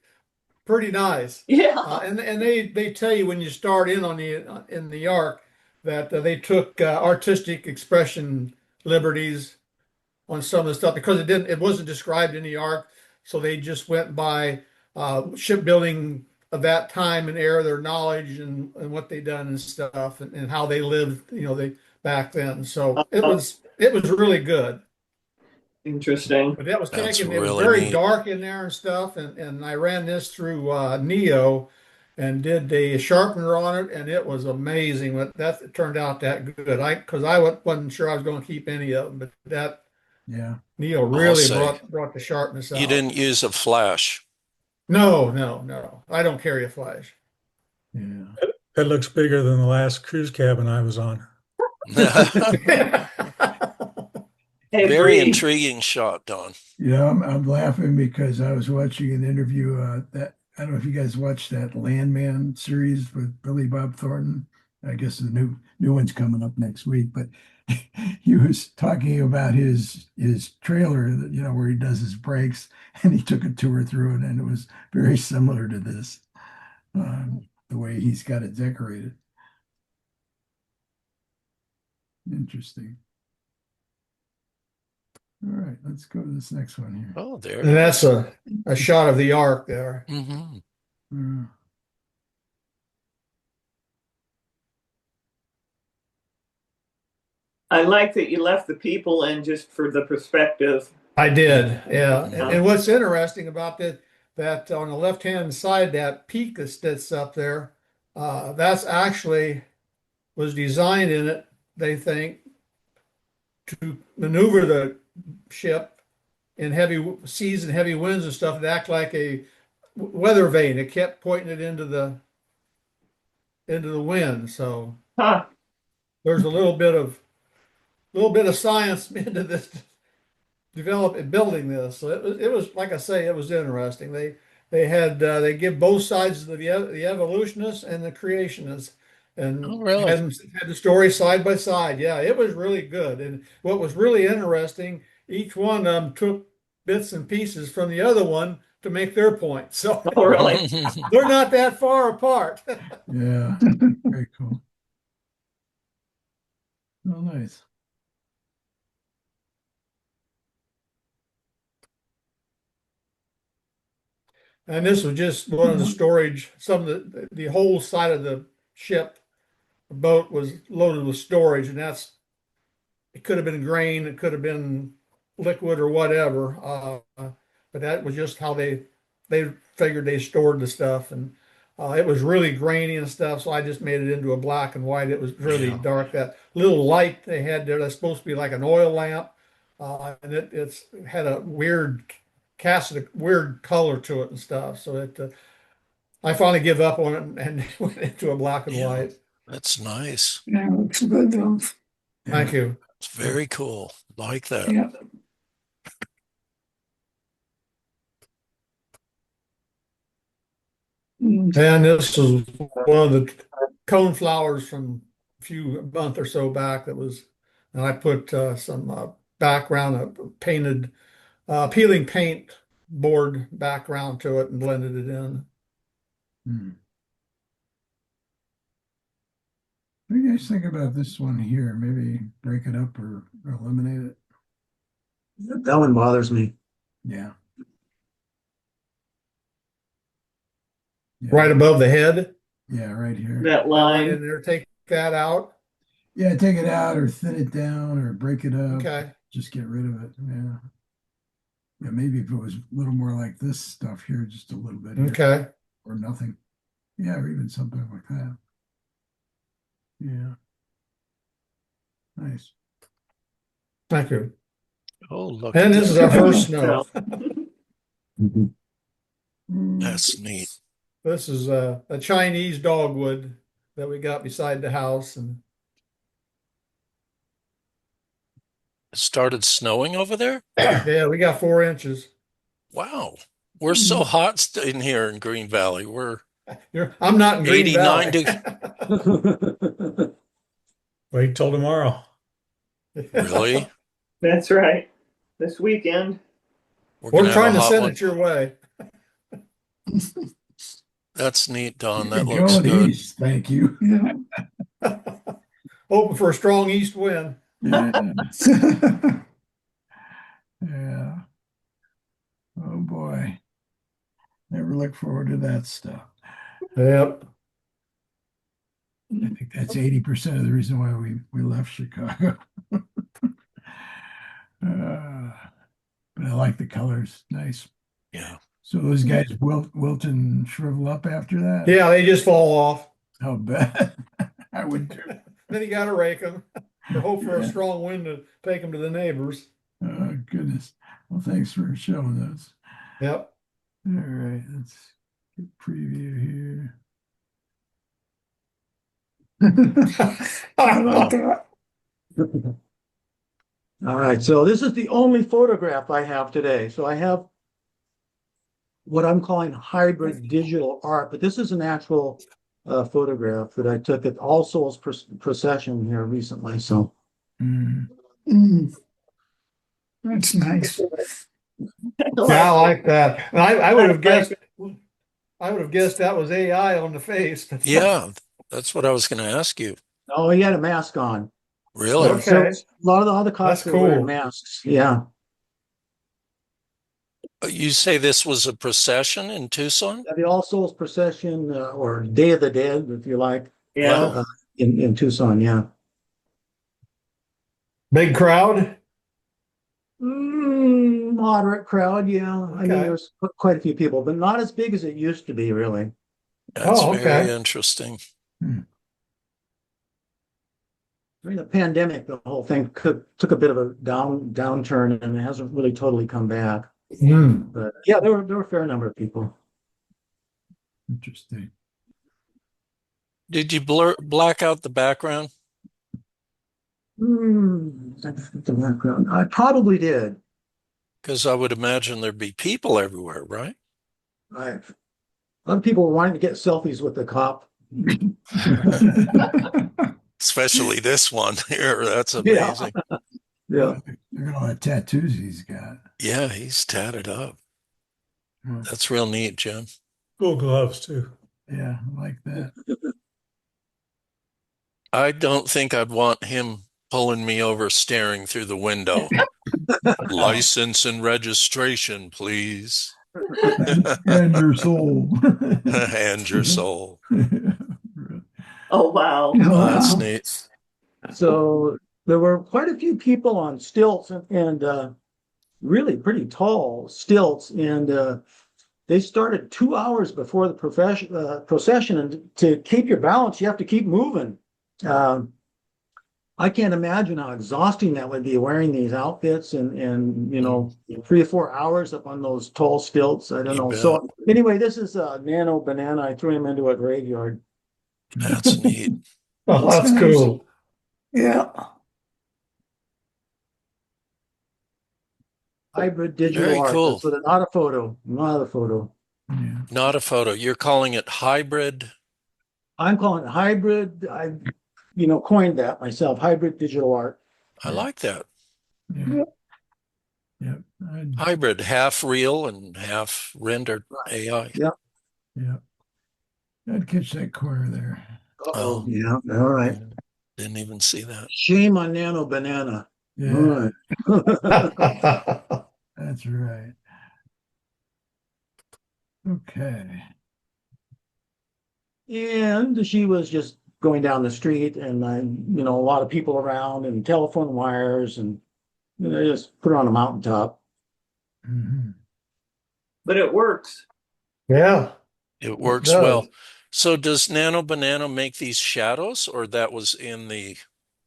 [SPEAKER 5] pretty nice.
[SPEAKER 3] Yeah.
[SPEAKER 5] And they tell you when you start in on the in the ark that they took artistic expression liberties on some of the stuff because it wasn't described in the ark, so they just went by shipbuilding of that time and era, their knowledge and what they done and stuff and how they lived, they back then. So it was really good.
[SPEAKER 3] Interesting.
[SPEAKER 5] But that was
[SPEAKER 4] That's
[SPEAKER 5] taken, it was
[SPEAKER 4] really
[SPEAKER 5] very
[SPEAKER 4] neat.
[SPEAKER 5] dark in there and stuff. And I ran this through Neo and did the sharpener on it, and it was amazing. But that it turned out that good. Because I wasn't sure I was going to keep any of them, but that
[SPEAKER 1] Yeah.
[SPEAKER 5] Neo
[SPEAKER 4] I'll
[SPEAKER 5] really
[SPEAKER 4] say.
[SPEAKER 5] brought the sharpness
[SPEAKER 4] You
[SPEAKER 5] out.
[SPEAKER 4] didn't use a flash.
[SPEAKER 5] No, no, no. I don't carry a flash.
[SPEAKER 1] Yeah.
[SPEAKER 2] That looks bigger than the last cruise cabin I was on.
[SPEAKER 3] Hey,
[SPEAKER 4] Very
[SPEAKER 3] Bree.
[SPEAKER 4] intriguing shot, Don.
[SPEAKER 1] I'm laughing because I was watching an interview that I don't know if you guys watched that Landman series with Billy Bob Thornton. I guess the new one's coming up next week, but he was talking about his trailer, where he does his breaks, and he took a tour through it, and it was very similar to this, the way he's got it decorated. Interesting. All right, let's go to this next one here.
[SPEAKER 4] Oh, there
[SPEAKER 5] And
[SPEAKER 4] it
[SPEAKER 5] that's
[SPEAKER 4] is.
[SPEAKER 5] a shot of the ark there.
[SPEAKER 4] Mm-hmm.
[SPEAKER 1] Uh,
[SPEAKER 3] I like that you left the people in just for the perspective.
[SPEAKER 5] I did, yeah. And,
[SPEAKER 4] Mhm.
[SPEAKER 5] and what's interesting about that on the left-hand side, that peak that's up there, that's actually was designed in it, they think, to maneuver the ship in heavy seas and heavy winds and stuff. It act like a weather vane. It kept pointing it into the wind. So
[SPEAKER 3] Huh.
[SPEAKER 5] there's a little bit of science into this building this. So it was like I say, it was interesting. They give both sides of the evolutionists and the creationists,
[SPEAKER 4] Oh,
[SPEAKER 5] and
[SPEAKER 4] really?
[SPEAKER 5] had the story side by side. Yeah, it was really good. And what was really interesting, each one of them took bits and pieces from the other one to make their point. So
[SPEAKER 3] Oh, really?
[SPEAKER 5] they're not that far apart.
[SPEAKER 1] yeah, very cool. Oh, nice.
[SPEAKER 5] And this was just one of the storage. Some of the whole side of the ship, the boat was loaded with storage, and it could have been grain, it could have been liquid or whatever. But that was just how they figured they stored the stuff, and it was really grainy and stuff. So I just made it into a black and white. It was really
[SPEAKER 4] Yeah.
[SPEAKER 5] dark. That little light they had there, that's supposed to be like an oil lamp, and it's had a weird color to it and stuff. So I finally give up on it and went into a black and
[SPEAKER 4] Yeah,
[SPEAKER 5] white.
[SPEAKER 4] that's nice.
[SPEAKER 6] Yeah, looks good though.
[SPEAKER 1] Yeah.
[SPEAKER 5] Thank you.
[SPEAKER 4] It's very cool. Like that.
[SPEAKER 6] Yeah. Mm.
[SPEAKER 5] And this is one of the cone flowers from a few month or so back and I put some background, painted, peeling paint board background to it and blended it in.
[SPEAKER 1] Hmm. What do you guys think about this one here? Maybe break it up or eliminate it?
[SPEAKER 7] That one bothers me.
[SPEAKER 1] Yeah. Yeah.
[SPEAKER 5] Right above the head.
[SPEAKER 1] Yeah, right here.
[SPEAKER 3] That
[SPEAKER 5] Right
[SPEAKER 3] line.
[SPEAKER 5] in there. Take that out.
[SPEAKER 1] Yeah, take it out or thin it down or break it up.
[SPEAKER 5] Okay.
[SPEAKER 1] Just get rid of it. Yeah. Yeah, maybe if it was a little more like this stuff here, just a little bit here,
[SPEAKER 5] Okay.
[SPEAKER 1] or nothing. Yeah, or even something like that. Yeah. Nice.
[SPEAKER 5] Thank you.
[SPEAKER 4] Oh, look.
[SPEAKER 5] And
[SPEAKER 4] at
[SPEAKER 5] this is
[SPEAKER 4] that.
[SPEAKER 5] our first snow.
[SPEAKER 4] That's neat.
[SPEAKER 5] This is a Chinese dogwood that we got beside the house, and
[SPEAKER 4] It started snowing over there?
[SPEAKER 5] yeah, we got 4 inches.
[SPEAKER 4] Wow. We're so hot in here in Green Valley. We're
[SPEAKER 5] I'm not in Green
[SPEAKER 4] 89
[SPEAKER 5] Valley.
[SPEAKER 2] Wait till tomorrow.
[SPEAKER 4] really?
[SPEAKER 3] That's right. This weekend.
[SPEAKER 4] We're
[SPEAKER 5] We're
[SPEAKER 4] gonna
[SPEAKER 5] trying
[SPEAKER 4] have a
[SPEAKER 5] to
[SPEAKER 4] hot
[SPEAKER 5] send
[SPEAKER 4] one.
[SPEAKER 5] it your way.
[SPEAKER 4] That's neat, Don.
[SPEAKER 1] You're
[SPEAKER 4] That looks
[SPEAKER 1] going
[SPEAKER 4] good.
[SPEAKER 1] east. Thank you.
[SPEAKER 6] Yeah.
[SPEAKER 5] Hoping for a strong east wind.
[SPEAKER 1] Yeah. Yeah. Oh boy. Never look forward to that stuff.
[SPEAKER 5] Yep.
[SPEAKER 1] I think that's 80% of the reason why we left Chicago. But I like the colors. Nice.
[SPEAKER 4] Yeah.
[SPEAKER 1] So those guys wilt and shrivel up after that?
[SPEAKER 5] Yeah, they just fall off.
[SPEAKER 1] How bad? I would too.
[SPEAKER 5] Then you got to rake them or hope for a
[SPEAKER 1] Yeah.
[SPEAKER 5] strong wind to take them to the neighbors.
[SPEAKER 1] Oh, goodness. Well, thanks for showing those.
[SPEAKER 5] Yep.
[SPEAKER 1] All right, let's get preview here.
[SPEAKER 6] I like that.
[SPEAKER 7] All right, so this is the only photograph I have today. So I have what I'm calling hybrid digital art, but this is an actual photograph that I took at All Souls procession here recently. So
[SPEAKER 1] Mm.
[SPEAKER 6] That's nice.
[SPEAKER 5] Yeah, I like that. And I would have guessed. I would have guessed that was AI on the face.
[SPEAKER 4] Yeah. That's what I was going to ask you.
[SPEAKER 7] oh, he had a mask on.
[SPEAKER 4] Really?
[SPEAKER 5] Okay.
[SPEAKER 7] So a lot of the other cops
[SPEAKER 5] That's
[SPEAKER 7] are wearing
[SPEAKER 5] cool.
[SPEAKER 7] masks. Yeah,
[SPEAKER 4] You say this was a procession in Tucson?
[SPEAKER 7] the All Souls procession or Day of the Dead, if you like,
[SPEAKER 3] Yeah.
[SPEAKER 7] in Tucson. Yeah.
[SPEAKER 5] Big crowd.
[SPEAKER 7] Moderate crowd, yeah. I mean,
[SPEAKER 5] Okay.
[SPEAKER 7] there's quite a few people, but not as big as it used to be, really.
[SPEAKER 4] That's
[SPEAKER 5] Oh,
[SPEAKER 4] very
[SPEAKER 5] okay.
[SPEAKER 4] interesting.
[SPEAKER 7] During the pandemic, the whole thing took a bit of a downturn, and it hasn't really totally come back. But yeah, there were a fair number of people.
[SPEAKER 1] Interesting.
[SPEAKER 4] Did you black out the background?
[SPEAKER 7] The background. I probably did.
[SPEAKER 4] Because I would imagine there'd be people everywhere, right?
[SPEAKER 7] A lot of people were wanting to get selfies with the cop.
[SPEAKER 4] Especially this one here. That's
[SPEAKER 7] Yeah.
[SPEAKER 4] amazing.
[SPEAKER 7] Yeah.
[SPEAKER 1] Look at all the tattoos he's got.
[SPEAKER 4] Yeah, he's tatted up.
[SPEAKER 1] Hmm.
[SPEAKER 4] That's real neat, Jim.
[SPEAKER 2] Cool gloves too.
[SPEAKER 1] Yeah, I like that.
[SPEAKER 4] I don't think I'd want him pulling me over staring through the window. License and registration, please.
[SPEAKER 1] And your soul.
[SPEAKER 4] And your soul.
[SPEAKER 3] Oh, wow.
[SPEAKER 4] Oh, that's
[SPEAKER 6] Wow.
[SPEAKER 4] neat.
[SPEAKER 7] So there were quite a few people on stilts and really pretty tall stilts, and they started 2 hours before the procession. And to keep your balance, you have to keep moving. I can't imagine how exhausting that would be wearing these outfits and 3 or 4 hours up on those tall stilts. I don't
[SPEAKER 4] You
[SPEAKER 7] know.
[SPEAKER 4] bet.
[SPEAKER 7] So anyway, this is a nano banana. I threw him into a graveyard.
[SPEAKER 4] That's neat.
[SPEAKER 5] Oh, that's cool.
[SPEAKER 6] Yeah.
[SPEAKER 7] Hybrid digital
[SPEAKER 4] Very
[SPEAKER 7] art.
[SPEAKER 4] cool.
[SPEAKER 7] That's what, not a photo. Not a photo.
[SPEAKER 1] Yeah.
[SPEAKER 4] Not a photo. You're calling it hybrid.
[SPEAKER 7] I'm calling it hybrid. I coined that myself. Hybrid digital art.
[SPEAKER 4] I like that.
[SPEAKER 1] Yeah. Yeah.
[SPEAKER 4] Hybrid, half real and half rendered
[SPEAKER 7] Right.
[SPEAKER 4] AI.
[SPEAKER 7] Yeah.
[SPEAKER 1] Yeah. I'd catch that corner there.
[SPEAKER 7] Oh, yeah, all right.
[SPEAKER 4] Didn't even see that.
[SPEAKER 7] Shame on Nano Banana. All
[SPEAKER 1] Yeah,
[SPEAKER 7] right.
[SPEAKER 1] that's right. Okay.
[SPEAKER 7] And she was just going down the street and a lot of people around and telephone wires and just put her on a mountaintop.
[SPEAKER 1] Mhm.
[SPEAKER 3] But it works.
[SPEAKER 2] Yeah,
[SPEAKER 4] It works
[SPEAKER 2] does.
[SPEAKER 4] well. So does Nano Banana make these shadows, or that was in the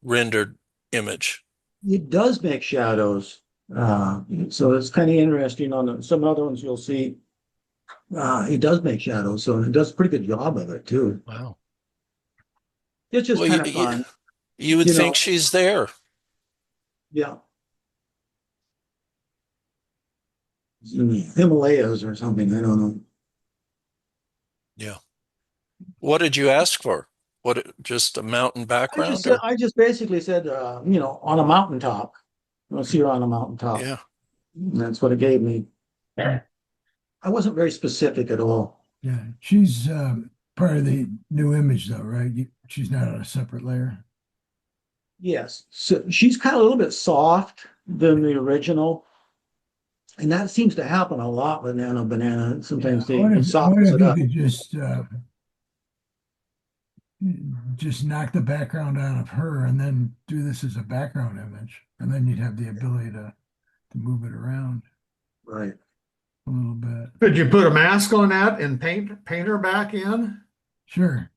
[SPEAKER 4] rendered image?
[SPEAKER 7] It does make shadows. So it's kind of interesting on some other ones you'll see. It does make shadows, so it does a pretty good job of it too.
[SPEAKER 4] Wow.
[SPEAKER 7] It's just
[SPEAKER 4] Well,
[SPEAKER 7] kind of fun,
[SPEAKER 4] you would
[SPEAKER 7] you know.
[SPEAKER 4] think she's there.
[SPEAKER 7] Yeah. Himalayas or something. I don't know.
[SPEAKER 4] Yeah. What did you ask for? Just a mountain background or?
[SPEAKER 7] I just basically said, on a mountaintop. I'll see her on a mountaintop.
[SPEAKER 4] Yeah.
[SPEAKER 7] And that's what it gave me. I wasn't very specific at all.
[SPEAKER 1] Yeah, she's part of the new image though, right? She's not on a separate layer.
[SPEAKER 7] Yes. So she's kind of a little bit soft than the original. And that seems to happen a lot with Nano Banana. Sometimes
[SPEAKER 1] I
[SPEAKER 7] they
[SPEAKER 1] wonder
[SPEAKER 7] soften
[SPEAKER 1] if
[SPEAKER 7] it
[SPEAKER 1] you
[SPEAKER 7] up.
[SPEAKER 1] could just knock the background out of her and then do this as a background image, and then you'd have the ability to move it around
[SPEAKER 7] Right.
[SPEAKER 1] a little bit.
[SPEAKER 5] Could you put a mask on that and paint her back in?
[SPEAKER 1] Sure.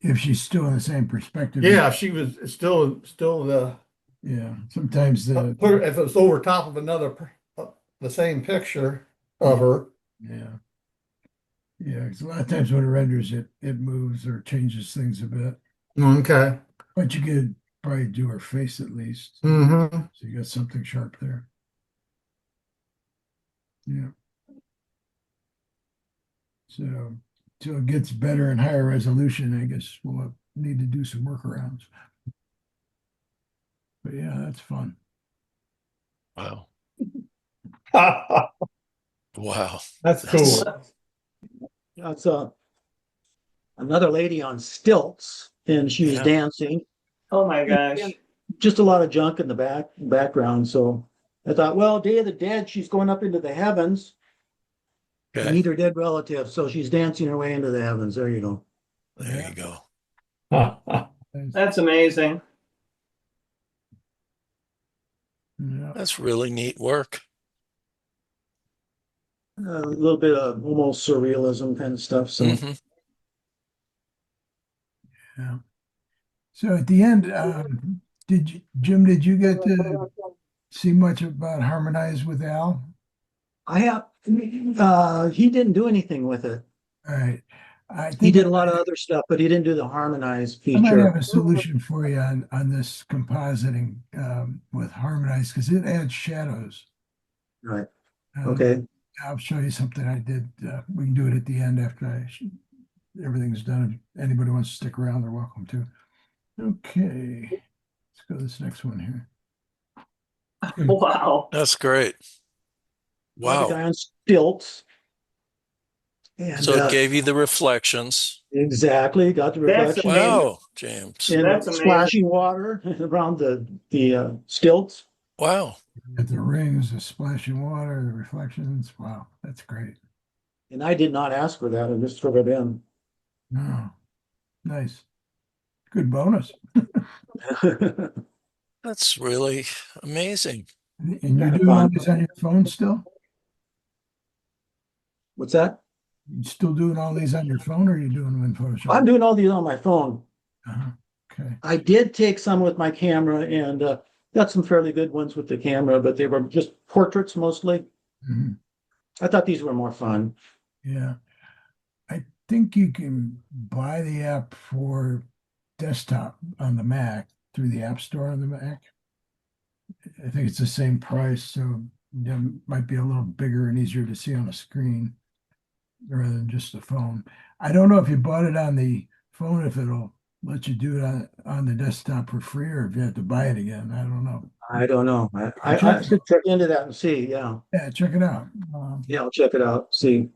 [SPEAKER 1] If she's still in the same perspective.
[SPEAKER 5] Yeah, if she was still the
[SPEAKER 1] Yeah. Sometimes
[SPEAKER 5] put her, if it was over top of the same picture of her.
[SPEAKER 1] yeah. Yeah, because a lot of times when it renders it moves or changes things a bit.
[SPEAKER 5] Okay.
[SPEAKER 1] But you could probably do her face at least.
[SPEAKER 5] Mm-hmm.
[SPEAKER 1] So you got something sharp there. Yeah. So till it gets better and higher resolution, I guess we'll need to do some workarounds. But yeah, that's fun.
[SPEAKER 4] Wow.
[SPEAKER 2] That's
[SPEAKER 4] Wow.
[SPEAKER 2] cool.
[SPEAKER 7] That's another lady on stilts, and she was
[SPEAKER 4] Yeah.
[SPEAKER 7] dancing.
[SPEAKER 3] Oh my gosh.
[SPEAKER 7] And just a lot of junk in the background. So I thought, well, Day of the Dead, she's going up into the heavens to
[SPEAKER 4] Okay.
[SPEAKER 7] meet her dead relative. So she's dancing her way into the heavens. There you go.
[SPEAKER 4] There you go.
[SPEAKER 3] That's amazing.
[SPEAKER 1] Yeah.
[SPEAKER 4] That's really neat work.
[SPEAKER 7] A little bit of almost surrealism kind of stuff. So
[SPEAKER 4] Mhm.
[SPEAKER 1] Yeah. So at the end, Jim, did you get to see much about Harmonize with Al?
[SPEAKER 7] I have, he didn't do anything with it.
[SPEAKER 1] All right. I
[SPEAKER 7] He
[SPEAKER 1] think
[SPEAKER 7] did a lot of other stuff, but he didn't do the harmonized
[SPEAKER 1] I might have
[SPEAKER 7] feature.
[SPEAKER 1] a solution for you on this compositing with Harmonize because it adds shadows.
[SPEAKER 7] Right.
[SPEAKER 1] Um,
[SPEAKER 7] Okay.
[SPEAKER 1] I'll show you something I did. We can do it at the end after everything's done. If anybody wants to stick around, they're welcome to. Okay. Let's go to this next one here.
[SPEAKER 3] Wow.
[SPEAKER 4] That's great.
[SPEAKER 7] Another
[SPEAKER 4] Wow.
[SPEAKER 7] guy on stilts. And
[SPEAKER 4] So it gave you the reflections.
[SPEAKER 7] exactly, got the
[SPEAKER 3] That's
[SPEAKER 7] reflection
[SPEAKER 3] amazing.
[SPEAKER 4] Wow, James.
[SPEAKER 7] and
[SPEAKER 3] That's amazing.
[SPEAKER 7] splashing water around the stilts.
[SPEAKER 4] Wow.
[SPEAKER 1] Got the rings, the splashing water, the reflections. Wow, that's great.
[SPEAKER 7] And I did not ask for that. I just threw it in.
[SPEAKER 1] No, nice. Good bonus.
[SPEAKER 4] That's really amazing.
[SPEAKER 1] And you're
[SPEAKER 7] Kinda
[SPEAKER 1] doing all
[SPEAKER 7] fun.
[SPEAKER 1] this on your phone still?
[SPEAKER 7] What's that?
[SPEAKER 1] You still doing all these on your phone or are you doing them in Photoshop?
[SPEAKER 7] I'm doing all these on my phone.
[SPEAKER 1] Uh-huh. Okay.
[SPEAKER 7] I did take some with my camera and got some fairly good ones with the camera, but they were just portraits mostly.
[SPEAKER 1] Mhm.
[SPEAKER 7] I thought these were more fun.
[SPEAKER 1] Yeah. I think you can buy the app for desktop on the Mac through the App Store on the Mac. I think it's the same price, so it might be a little bigger and easier to see on a screen rather than just the phone. I don't know if you bought it on the phone, if it'll let you do it on the desktop for free, or if you have to buy it again. I don't know.
[SPEAKER 7] I don't know. I should check into that and see. Yeah.
[SPEAKER 1] Yeah, check it out.
[SPEAKER 7] Yeah, I'll check it out. See.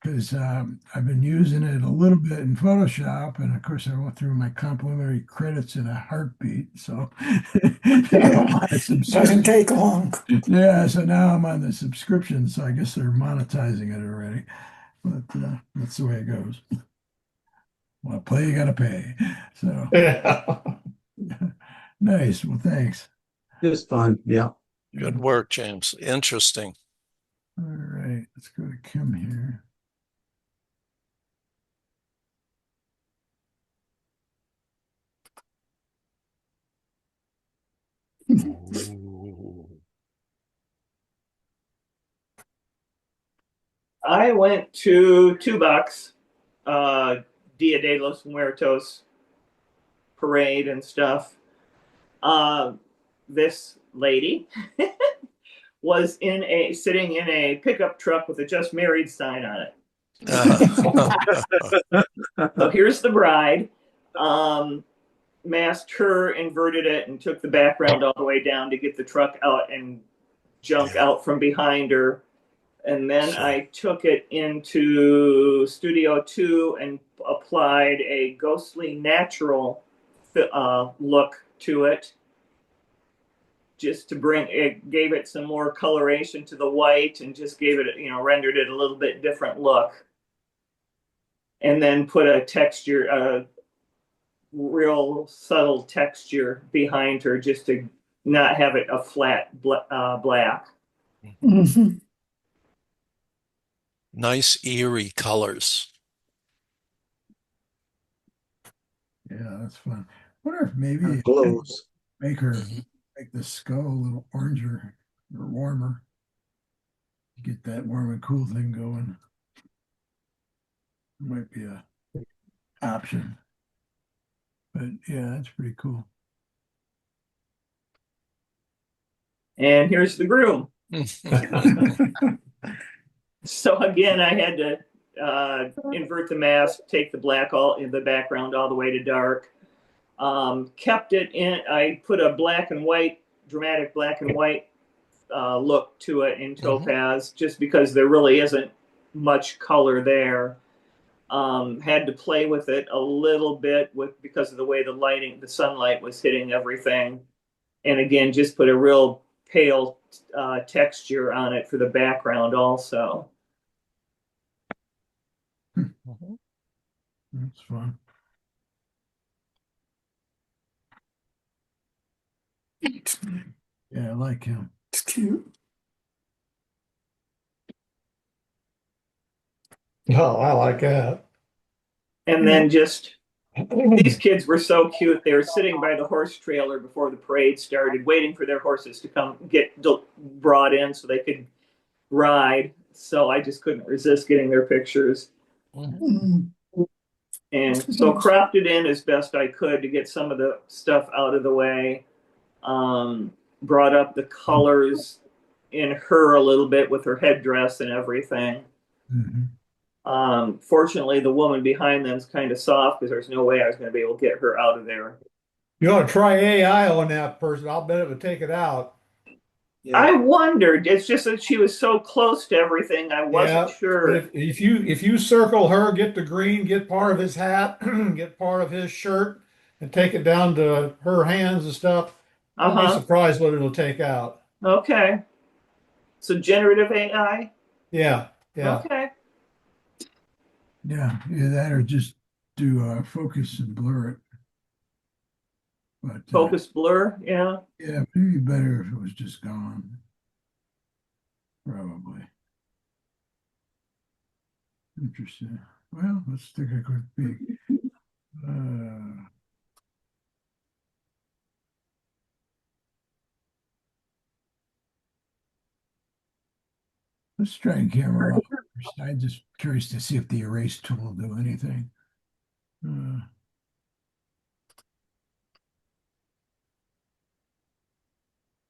[SPEAKER 1] because I've been using it a little bit in Photoshop, and of course I went through my complimentary credits in a heartbeat. So I'm on a
[SPEAKER 6] Doesn't
[SPEAKER 1] subscription.
[SPEAKER 6] take long.
[SPEAKER 1] Yeah, so now I'm on the subscription, so I guess they're monetizing it already. But that's the way it goes. Want to play, you gotta pay. So
[SPEAKER 5] Yeah.
[SPEAKER 1] nice. Well, thanks.
[SPEAKER 7] Just fun. Yeah.
[SPEAKER 4] Good work, James. Interesting.
[SPEAKER 1] All right, let's go to Kim here.
[SPEAKER 3] I went to $2, Dia de los Muertos parade and stuff. This lady was sitting in a pickup truck with a just married sign on it. So here's the bride. Masked her, inverted it, and took the background all the way down to get the truck out and junk out from behind her. And then I took it into Studio 2 and applied a ghostly natural look to it, just to bring it, gave it some more coloration to the white, and just gave it, rendered it a little bit different look. And then put a texture, a real subtle texture behind her, just to not have it a flat black.
[SPEAKER 6] Mhm.
[SPEAKER 4] Nice eerie colors.
[SPEAKER 1] Yeah, that's fun. Wonder if maybe
[SPEAKER 7] Glows.
[SPEAKER 1] make the skull a little oranger or warmer. Get that warm and cool thing going. Might be a option. But yeah, that's pretty cool.
[SPEAKER 3] And here's the groom. So again, I had to invert the mask, take the black all in the background all the way to dark. Kept it in. I put a black and white, dramatic black and white look to it in topaz, just because there really isn't much color there. Had to play with it a little bit because of the way the sunlight was hitting everything. And again, just put a real pale texture on it for the background also.
[SPEAKER 1] That's fun. Yeah, I like him.
[SPEAKER 6] It's cute.
[SPEAKER 5] Oh, I like that.
[SPEAKER 3] And then just these kids were so cute. They were sitting by the horse trailer before the parade started, waiting for their horses to come get brought in so they could ride. So I just couldn't resist getting their pictures.
[SPEAKER 6] Mm.
[SPEAKER 3] And so cropped it in as best I could to get some of the stuff out of the way. Brought up the colors in her a little bit with her headdress and everything. Fortunately, the woman behind them is kind of soft, because there's no way I was going to be able to get her out of there.
[SPEAKER 5] You ought to try AI on that person. I'll bet it would take it out.
[SPEAKER 3] I wondered. It's just that she was so close to everything. I wasn't
[SPEAKER 5] Yeah,
[SPEAKER 3] sure.
[SPEAKER 5] but if you circle her, get the green, get part of his hat, get part of his shirt, and take it down to her hands and stuff, you'll be surprised what it'll take out.
[SPEAKER 3] Okay. So generative AI?
[SPEAKER 5] Yeah, yeah.
[SPEAKER 3] Okay.
[SPEAKER 1] Yeah, either that or just do focus and blur it. But
[SPEAKER 3] Focus blur, yeah.
[SPEAKER 1] yeah, maybe better if it was just gone. Probably. Interesting. Well, let's take a quick peek. Let's try and camera off first. I'm just curious to see if the erase tool will do anything.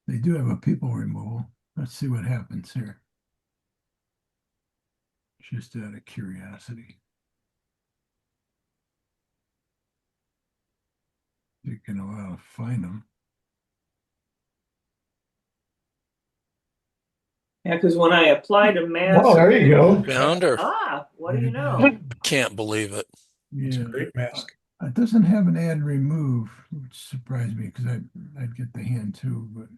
[SPEAKER 1] They do have a people removal. Let's see what happens here. Just out of curiosity. Taking a while to find them.
[SPEAKER 3] Yeah, because when I applied a mask,
[SPEAKER 5] Oh, there you go.
[SPEAKER 4] Found her.
[SPEAKER 3] what do you know?
[SPEAKER 4] Can't believe it.
[SPEAKER 2] It's a
[SPEAKER 1] Yeah,
[SPEAKER 2] great mask.
[SPEAKER 1] it doesn't have an add remove, which surprised me because I'd get the hand too, but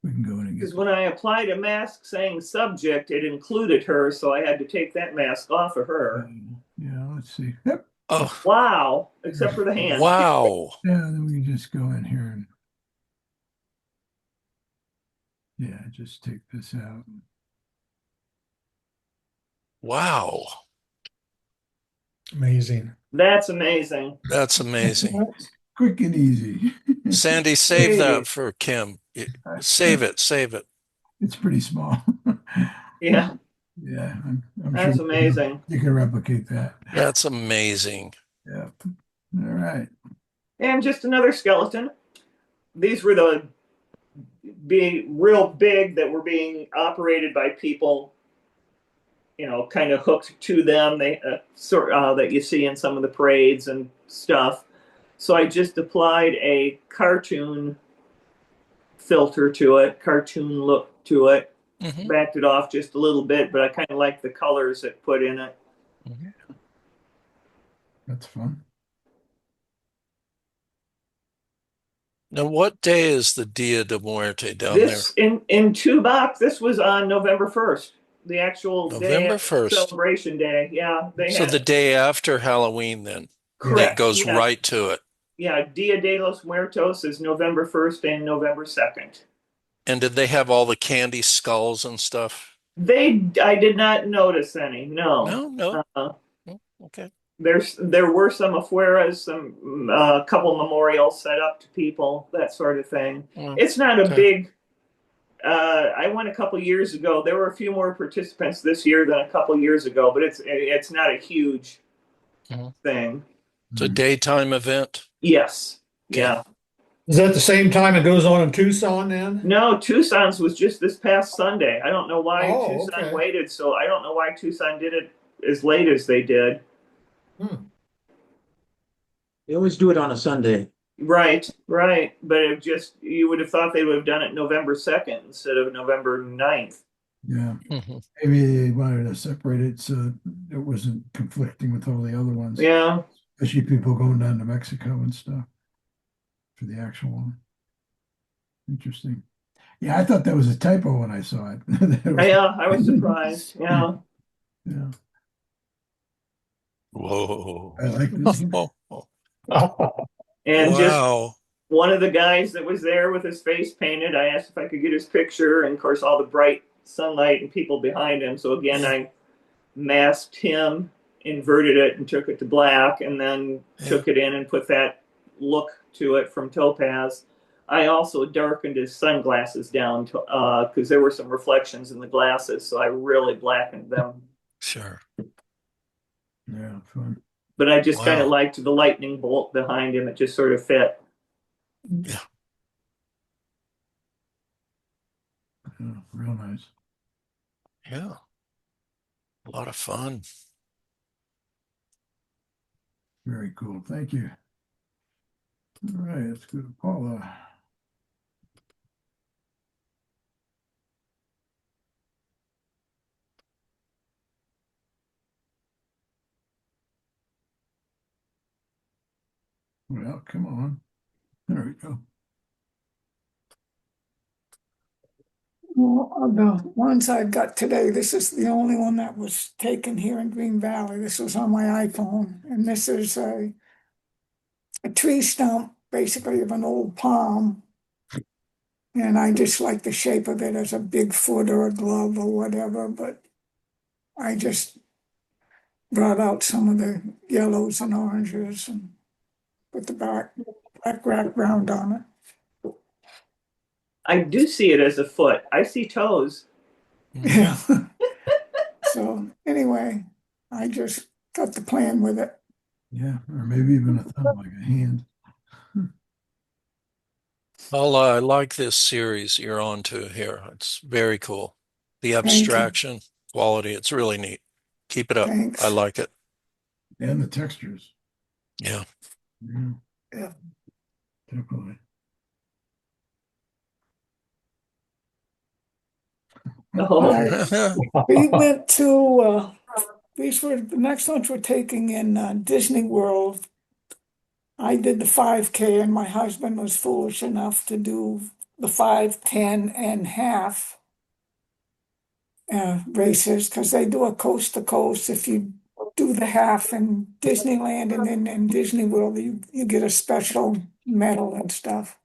[SPEAKER 1] we can go in and get.
[SPEAKER 3] Because when I applied a mask saying subject, it included her, so I had to take that mask off of her.
[SPEAKER 1] Yeah, let's see. Yep.
[SPEAKER 4] Oh,
[SPEAKER 3] Wow, except for the hand.
[SPEAKER 4] wow.
[SPEAKER 1] Yeah, then we can just go in here and yeah, just take this out.
[SPEAKER 4] Wow.
[SPEAKER 2] Amazing.
[SPEAKER 3] That's amazing.
[SPEAKER 4] That's amazing.
[SPEAKER 1] Quick and easy.
[SPEAKER 4] Sandy, save
[SPEAKER 3] Hey.
[SPEAKER 4] that for Kim. Save it, save it.
[SPEAKER 1] It's pretty small.
[SPEAKER 3] Yeah,
[SPEAKER 1] Yeah, I'm
[SPEAKER 3] that's
[SPEAKER 1] sure
[SPEAKER 3] amazing.
[SPEAKER 1] you can replicate that.
[SPEAKER 4] That's amazing.
[SPEAKER 1] Yeah. All right.
[SPEAKER 3] And just another skeleton. These were the real big that were being operated by people, kind of hooked to them. They that you see in some of the parades and stuff. So I just applied a cartoon filter to it, cartoon look to it,
[SPEAKER 4] Mhm.
[SPEAKER 3] backed it off just a little bit, but I kind of like the colors it put in it.
[SPEAKER 1] That's fun.
[SPEAKER 4] Now, what day is the Dia de Muerte down
[SPEAKER 3] This in Tubac, this was on November 1st, the actual
[SPEAKER 4] there?
[SPEAKER 3] day,
[SPEAKER 4] November 1st.
[SPEAKER 3] celebration day. Yeah, they
[SPEAKER 4] So
[SPEAKER 3] had
[SPEAKER 4] the day after Halloween, then.
[SPEAKER 3] correct.
[SPEAKER 4] It goes
[SPEAKER 3] Yeah.
[SPEAKER 4] right to it.
[SPEAKER 3] Yeah, Dia de los Muertos is November 1st and November 2nd.
[SPEAKER 4] And did they have all the candy skulls and stuff?
[SPEAKER 3] I did not notice any. No.
[SPEAKER 4] No, no.
[SPEAKER 3] Uh,
[SPEAKER 4] Okay.
[SPEAKER 3] there were some afueras, some couple memorials set up to people, that sort of thing.
[SPEAKER 4] Well,
[SPEAKER 3] It's not a
[SPEAKER 4] okay.
[SPEAKER 3] big. I went a couple years ago. There were a few more participants this year than a couple years ago, but it's not a huge thing.
[SPEAKER 4] It's a daytime event.
[SPEAKER 3] Yes.
[SPEAKER 4] Okay.
[SPEAKER 3] Yeah.
[SPEAKER 5] Is that the same time it goes on in Tucson then?
[SPEAKER 3] No, Tucson's was just this past Sunday. I don't know why
[SPEAKER 5] Oh,
[SPEAKER 3] Tucson
[SPEAKER 5] okay.
[SPEAKER 3] waited, so I don't know why Tucson did it as late as they did.
[SPEAKER 7] They always do it on a Sunday.
[SPEAKER 3] Right, right. But you would have thought they would have done it November 2nd instead of November 9th.
[SPEAKER 1] Yeah.
[SPEAKER 4] Mhm.
[SPEAKER 1] Maybe they wanted to separate it so it wasn't conflicting with all the other ones.
[SPEAKER 3] Yeah.
[SPEAKER 1] Especially people going down to Mexico and stuff for the actual one. Interesting. Yeah, I thought that was a typo when I saw it.
[SPEAKER 3] Yeah, I was surprised. Yeah.
[SPEAKER 1] Yeah.
[SPEAKER 4] Whoa.
[SPEAKER 1] I like this.
[SPEAKER 3] And just
[SPEAKER 4] Wow.
[SPEAKER 3] one of the guys that was there with his face painted, I asked if I could get his picture, and of course, all the bright sunlight and people behind him. So again, I masked him, inverted it, and took it to black, and then took it in and put that look to it from Topaz. I also darkened his sunglasses down because there were some reflections in the glasses, so I really blackened them.
[SPEAKER 4] Sure.
[SPEAKER 1] Yeah, fun.
[SPEAKER 3] But I just kind of
[SPEAKER 4] Wow.
[SPEAKER 3] liked the lightning bolt behind him. It just sort of fit.
[SPEAKER 4] Yeah.
[SPEAKER 1] Yeah, real nice.
[SPEAKER 4] Yeah. A lot of fun.
[SPEAKER 1] Very cool. Thank you. All right, let's go to Paula. Well, come on. There we go.
[SPEAKER 6] Well, of the ones I've got today, this is the only one that was taken here in Green Valley. This was on my iPhone, and this is a tree stump, basically of an old palm. And I just like the shape of it as a big foot or a glove or whatever, but I just brought out some of the yellows and oranges and put the black background on it.
[SPEAKER 3] I do see it as a foot. I see toes.
[SPEAKER 6] Yeah. So anyway, I just got the plan with it.
[SPEAKER 1] Yeah, or maybe even a thumb, like a hand.
[SPEAKER 4] Paula, I like this series you're on to here. It's very cool. The
[SPEAKER 6] Thank you.
[SPEAKER 4] abstraction quality, it's really neat. Keep it up.
[SPEAKER 6] Thanks.
[SPEAKER 4] I like it.
[SPEAKER 1] And the textures.
[SPEAKER 4] Yeah.
[SPEAKER 1] Yeah,
[SPEAKER 6] Yeah.
[SPEAKER 1] definitely.
[SPEAKER 3] Oh,
[SPEAKER 6] We went to, the next ones we're taking in Disney World. I did the 5K and my husband was foolish enough to do the 5, 10, and half races because they do a coast to coast. If you do the half in Disneyland and then in Disney World, you get a special medal and stuff.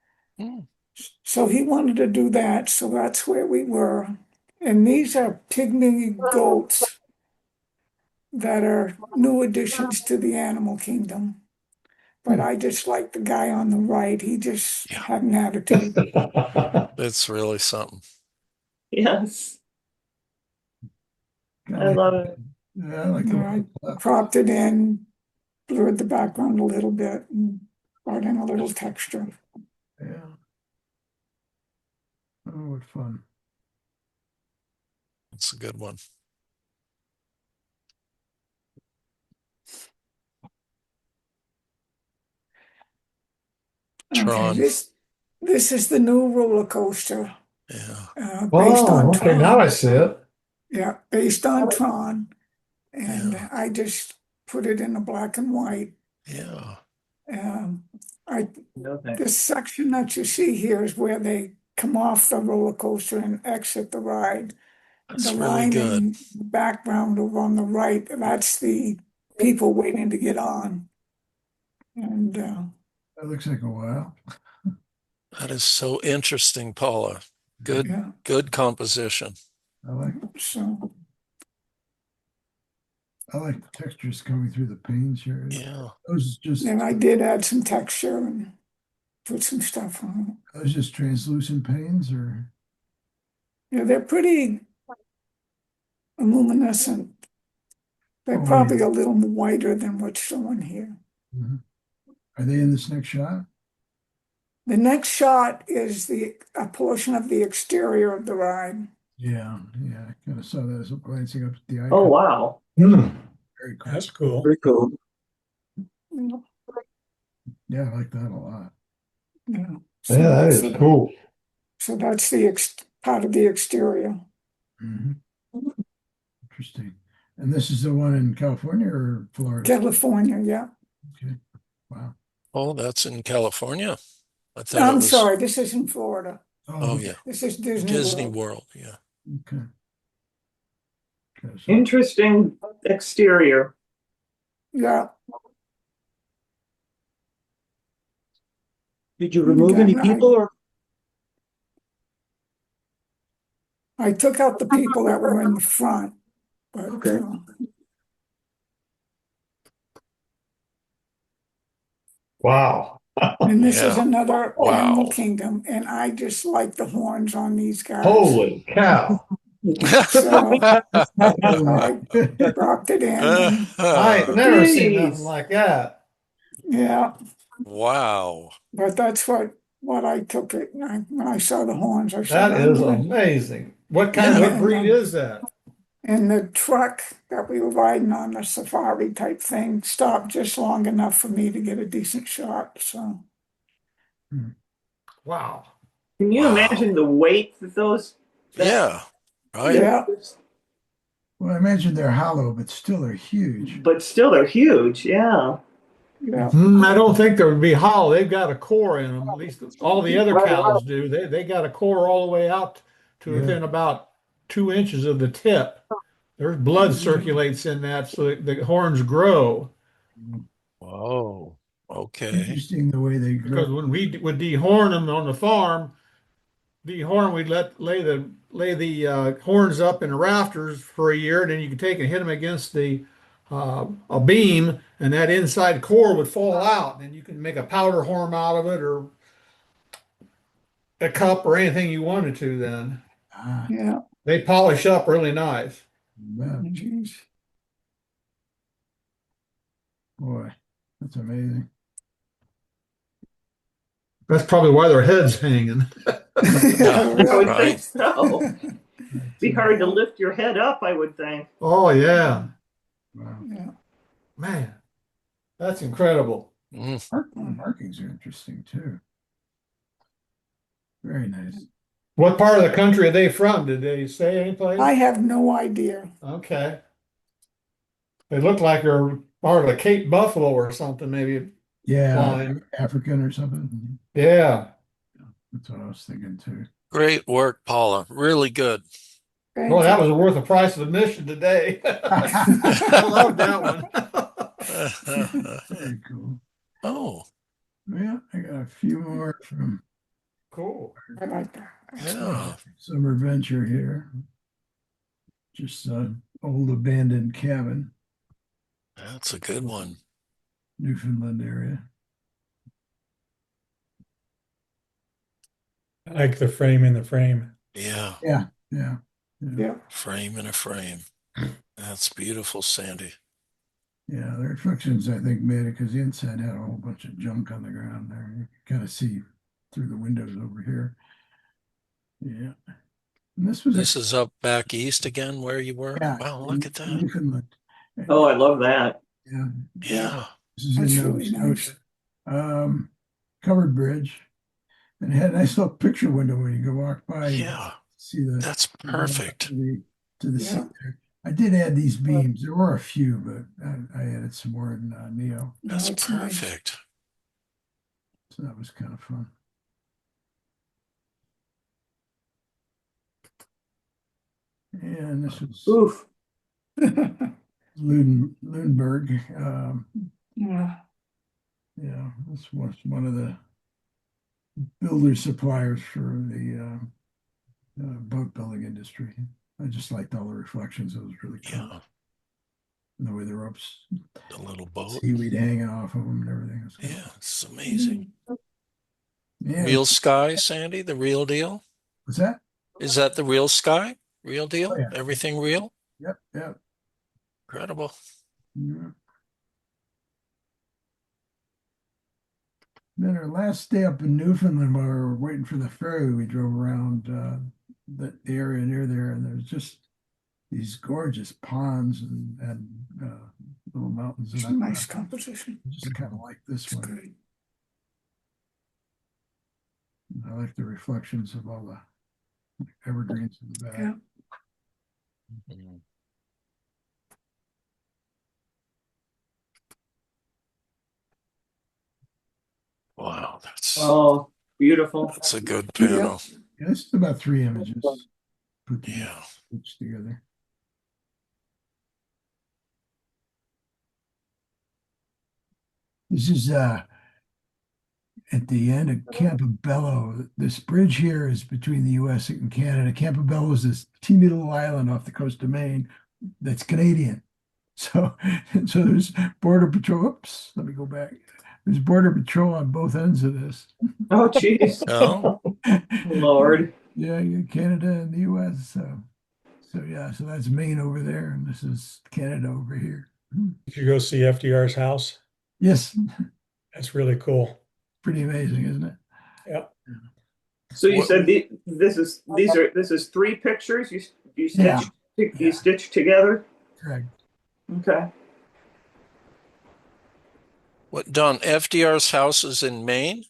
[SPEAKER 6] So he wanted to do that, so that's where we were. And these are pygmy goats that are new additions to the animal kingdom. But I just like the guy on the right. He just
[SPEAKER 4] Yeah.
[SPEAKER 6] had an attitude.
[SPEAKER 4] It's really something.
[SPEAKER 3] yes.
[SPEAKER 1] I
[SPEAKER 3] I
[SPEAKER 1] like,
[SPEAKER 3] love it.
[SPEAKER 1] yeah, I like the
[SPEAKER 6] I
[SPEAKER 1] one.
[SPEAKER 6] cropped it in, blurred the background a little bit, and brought in a little texture.
[SPEAKER 1] Yeah. Oh, what fun.
[SPEAKER 4] It's a good one.
[SPEAKER 6] Okay,
[SPEAKER 4] Tron.
[SPEAKER 6] this is the new roller coaster
[SPEAKER 4] Yeah.
[SPEAKER 6] based on
[SPEAKER 5] Oh, okay, now I
[SPEAKER 6] Tron.
[SPEAKER 5] see it.
[SPEAKER 6] Yeah, based on Tron. And
[SPEAKER 4] Yeah.
[SPEAKER 6] I just put it in a black and white.
[SPEAKER 4] Yeah.
[SPEAKER 6] Um, I
[SPEAKER 3] No thanks.
[SPEAKER 6] This section that you see here is where they come off the roller coaster and exit the ride.
[SPEAKER 4] That's
[SPEAKER 6] The
[SPEAKER 4] really
[SPEAKER 6] line
[SPEAKER 4] good.
[SPEAKER 6] in the background over on the right, that's the people waiting to get on. And
[SPEAKER 1] That looks like a while.
[SPEAKER 4] That is so interesting, Paula. Good,
[SPEAKER 6] yeah,
[SPEAKER 4] good composition.
[SPEAKER 1] I like
[SPEAKER 6] so
[SPEAKER 1] the textures coming through the panes here.
[SPEAKER 4] Yeah.
[SPEAKER 1] Those just
[SPEAKER 6] then I did add some texture and put some stuff on
[SPEAKER 1] those just translucent panes or
[SPEAKER 6] it. Yeah, they're pretty luminescent. They're
[SPEAKER 1] oh,
[SPEAKER 6] probably
[SPEAKER 1] yeah.
[SPEAKER 6] a little whiter than what's shown here.
[SPEAKER 1] Mhm. Are they in this next shot?
[SPEAKER 6] The next shot is a portion of the exterior of the ride.
[SPEAKER 1] Yeah, yeah. I kind of saw that as I'm glancing up at the icon.
[SPEAKER 3] Oh, wow.
[SPEAKER 5] Hmm.
[SPEAKER 1] Very cool.
[SPEAKER 2] That's cool.
[SPEAKER 7] Very cool.
[SPEAKER 1] Yeah, I like that a lot.
[SPEAKER 6] Yeah,
[SPEAKER 5] Yeah, that is
[SPEAKER 6] so,
[SPEAKER 5] cool.
[SPEAKER 6] so that's the part of the exterior.
[SPEAKER 1] Mhm. Interesting. And this is the one in California or Florida?
[SPEAKER 6] California, yeah.
[SPEAKER 1] Okay. Wow.
[SPEAKER 4] Oh, that's in California. I thought it
[SPEAKER 6] I'm
[SPEAKER 4] was.
[SPEAKER 6] sorry, this is in Florida.
[SPEAKER 1] Oh,
[SPEAKER 4] Oh,
[SPEAKER 1] okay.
[SPEAKER 4] yeah.
[SPEAKER 6] This is Disney
[SPEAKER 4] Disney
[SPEAKER 6] World.
[SPEAKER 4] World. Yeah.
[SPEAKER 1] Okay. Okay, so
[SPEAKER 3] Interesting exterior.
[SPEAKER 6] Yeah.
[SPEAKER 7] Did you remove any
[SPEAKER 6] Again,
[SPEAKER 7] people or?
[SPEAKER 6] I took out the people that were in the front, but
[SPEAKER 7] Okay.
[SPEAKER 5] Wow.
[SPEAKER 6] and this is
[SPEAKER 4] Yeah.
[SPEAKER 6] another Animal
[SPEAKER 4] Wow.
[SPEAKER 6] Kingdom, and I just like the horns on these guys.
[SPEAKER 5] Holy cow.
[SPEAKER 6] So I dropped it in, and
[SPEAKER 5] I ain't never seen
[SPEAKER 3] Jeez.
[SPEAKER 5] nothing like that.
[SPEAKER 6] yeah,
[SPEAKER 4] Wow.
[SPEAKER 6] but that's what I took it. And when I saw the horns, I said,
[SPEAKER 5] That
[SPEAKER 6] I'm
[SPEAKER 5] is
[SPEAKER 6] gonna.
[SPEAKER 5] amazing. What kind,
[SPEAKER 4] Yeah.
[SPEAKER 5] what breed is that?
[SPEAKER 6] And the truck that we were riding on, the safari type thing, stopped just long enough for me to get a decent shot. So
[SPEAKER 5] Wow.
[SPEAKER 3] Can you
[SPEAKER 4] Wow.
[SPEAKER 3] imagine the weight that
[SPEAKER 4] Yeah. Right.
[SPEAKER 6] yeah,
[SPEAKER 1] well, I imagine they're hollow, but still they're huge.
[SPEAKER 3] but still they're huge. Yeah.
[SPEAKER 6] yeah,
[SPEAKER 5] I don't think they would be hollow. They've got a core in them. At least all the other cows do. They got a core all the way out to
[SPEAKER 1] Yeah.
[SPEAKER 5] within about 2 inches of the tip. There's blood circulates in that, so the horns grow.
[SPEAKER 4] Whoa. Okay.
[SPEAKER 1] Interesting the way they
[SPEAKER 5] Because
[SPEAKER 1] grow.
[SPEAKER 5] when we would dehorn them on the farm, we'd lay the horns up in the rafters for a year, and then you could take and hit them against a beam, and that inside core would fall out, and you can make a powder horn out of it or a cup or anything you wanted to. Then
[SPEAKER 1] Ah,
[SPEAKER 6] yeah.
[SPEAKER 5] they polish up really nice.
[SPEAKER 1] yeah.
[SPEAKER 6] Jeez.
[SPEAKER 1] Boy, that's amazing.
[SPEAKER 5] That's probably why their heads hanging.
[SPEAKER 3] I would
[SPEAKER 4] Right.
[SPEAKER 3] think so. Be hard to lift your head up, I would think.
[SPEAKER 5] Oh yeah,
[SPEAKER 1] Wow.
[SPEAKER 6] Yeah.
[SPEAKER 5] man, that's incredible.
[SPEAKER 4] Mm.
[SPEAKER 1] The markings are interesting too. Very nice.
[SPEAKER 5] What part of the country are they from? Did they say any place?
[SPEAKER 6] I have no idea.
[SPEAKER 5] Okay. They look like they're part of the Cape Buffalo or something, maybe.
[SPEAKER 1] Yeah,
[SPEAKER 5] Line.
[SPEAKER 1] African or something.
[SPEAKER 5] Yeah.
[SPEAKER 1] That's what I was thinking too.
[SPEAKER 4] Great work, Paula. Really good.
[SPEAKER 5] Well,
[SPEAKER 6] Thank
[SPEAKER 5] that
[SPEAKER 6] you.
[SPEAKER 5] was worth the price of admission today. I love that one.
[SPEAKER 1] Very cool.
[SPEAKER 4] Oh,
[SPEAKER 1] Yeah, I got a few more from
[SPEAKER 5] Cool.
[SPEAKER 6] I like that.
[SPEAKER 4] yeah.
[SPEAKER 1] Summer Venture here. Just an old abandoned cabin,
[SPEAKER 4] That's a good one.
[SPEAKER 1] Newfoundland area.
[SPEAKER 2] I like the frame in the frame.
[SPEAKER 4] Yeah.
[SPEAKER 1] Yeah, yeah.
[SPEAKER 6] Yeah.
[SPEAKER 4] Frame in a frame. That's beautiful, Sandy.
[SPEAKER 1] Yeah, the reflections I think made it because the inside had a whole bunch of junk on the ground there. You can kind of see through the windows over here. Yeah. And this was
[SPEAKER 4] This is up back east again where you were?
[SPEAKER 1] yeah,
[SPEAKER 4] Wow, look at
[SPEAKER 1] in
[SPEAKER 4] that.
[SPEAKER 1] Newfoundland.
[SPEAKER 3] Oh, I love that.
[SPEAKER 1] Yeah,
[SPEAKER 6] Yeah.
[SPEAKER 4] Yeah.
[SPEAKER 1] this is
[SPEAKER 6] That's
[SPEAKER 1] in Nova
[SPEAKER 6] really
[SPEAKER 1] Scotia.
[SPEAKER 6] nice.
[SPEAKER 1] Covered bridge. And it had a nice little picture window when you go walk by. You
[SPEAKER 4] Yeah.
[SPEAKER 1] see the
[SPEAKER 4] That's perfect.
[SPEAKER 1] to the sea
[SPEAKER 6] Yeah.
[SPEAKER 1] there. I did add these beams. There were a few, but I added some more in Neo.
[SPEAKER 6] No,
[SPEAKER 4] That's
[SPEAKER 6] it's nice.
[SPEAKER 4] perfect.
[SPEAKER 1] So that was kind of fun. And this was
[SPEAKER 3] Oof.
[SPEAKER 1] Lunenburg.
[SPEAKER 6] Yeah.
[SPEAKER 1] Yeah, this was one of the builder suppliers for the boat building industry. I just liked all the reflections. It was really cool.
[SPEAKER 4] Yeah.
[SPEAKER 1] And the way the ropes,
[SPEAKER 4] The little boat.
[SPEAKER 1] seaweed hanging off of them and everything. It was cool.
[SPEAKER 4] Yeah, it's amazing.
[SPEAKER 1] Yeah.
[SPEAKER 4] Real sky, Sandy, the real deal?
[SPEAKER 1] What's that?
[SPEAKER 4] Is that the real sky? Real
[SPEAKER 1] Oh,
[SPEAKER 4] deal?
[SPEAKER 1] yeah.
[SPEAKER 4] Everything real?
[SPEAKER 1] Yep, yep.
[SPEAKER 4] Incredible.
[SPEAKER 1] Yeah. Then our last day up in Newfoundland, while we were waiting for the ferry, we drove around the area near there, and there's just these gorgeous ponds and little mountains.
[SPEAKER 6] It's a
[SPEAKER 1] And
[SPEAKER 6] nice composition.
[SPEAKER 1] I just kind of like this
[SPEAKER 6] It's
[SPEAKER 1] one.
[SPEAKER 6] great.
[SPEAKER 1] I like the reflections of all the evergreens in the back.
[SPEAKER 6] Yeah.
[SPEAKER 4] Mhm. Wow,
[SPEAKER 3] Oh, beautiful.
[SPEAKER 4] that's a good panel.
[SPEAKER 1] Yeah, this is about 3 images put
[SPEAKER 4] Yeah.
[SPEAKER 1] stitched together. This is at the end of Campobello. This bridge here is between the US and Canada. Campobello is this teeny little island off the coast of Maine that's Canadian. So, so there's border patrol. Oops, let me go back. There's border patrol on both ends of this.
[SPEAKER 3] Oh, jeez.
[SPEAKER 4] Oh,
[SPEAKER 3] Lord.
[SPEAKER 1] Yeah, you got Canada and the US. So yeah, so that's Maine over there, and this is Canada over here.
[SPEAKER 2] Did you go see FDR's house?
[SPEAKER 1] Yes,
[SPEAKER 2] That's really cool.
[SPEAKER 1] pretty amazing, isn't it?
[SPEAKER 2] Yeah.
[SPEAKER 3] So you
[SPEAKER 4] What-
[SPEAKER 3] said this is 3 pictures you
[SPEAKER 1] Yeah.
[SPEAKER 3] stitched together?
[SPEAKER 1] Correct.
[SPEAKER 3] Okay.
[SPEAKER 4] what, Don, FDR's house is in Maine?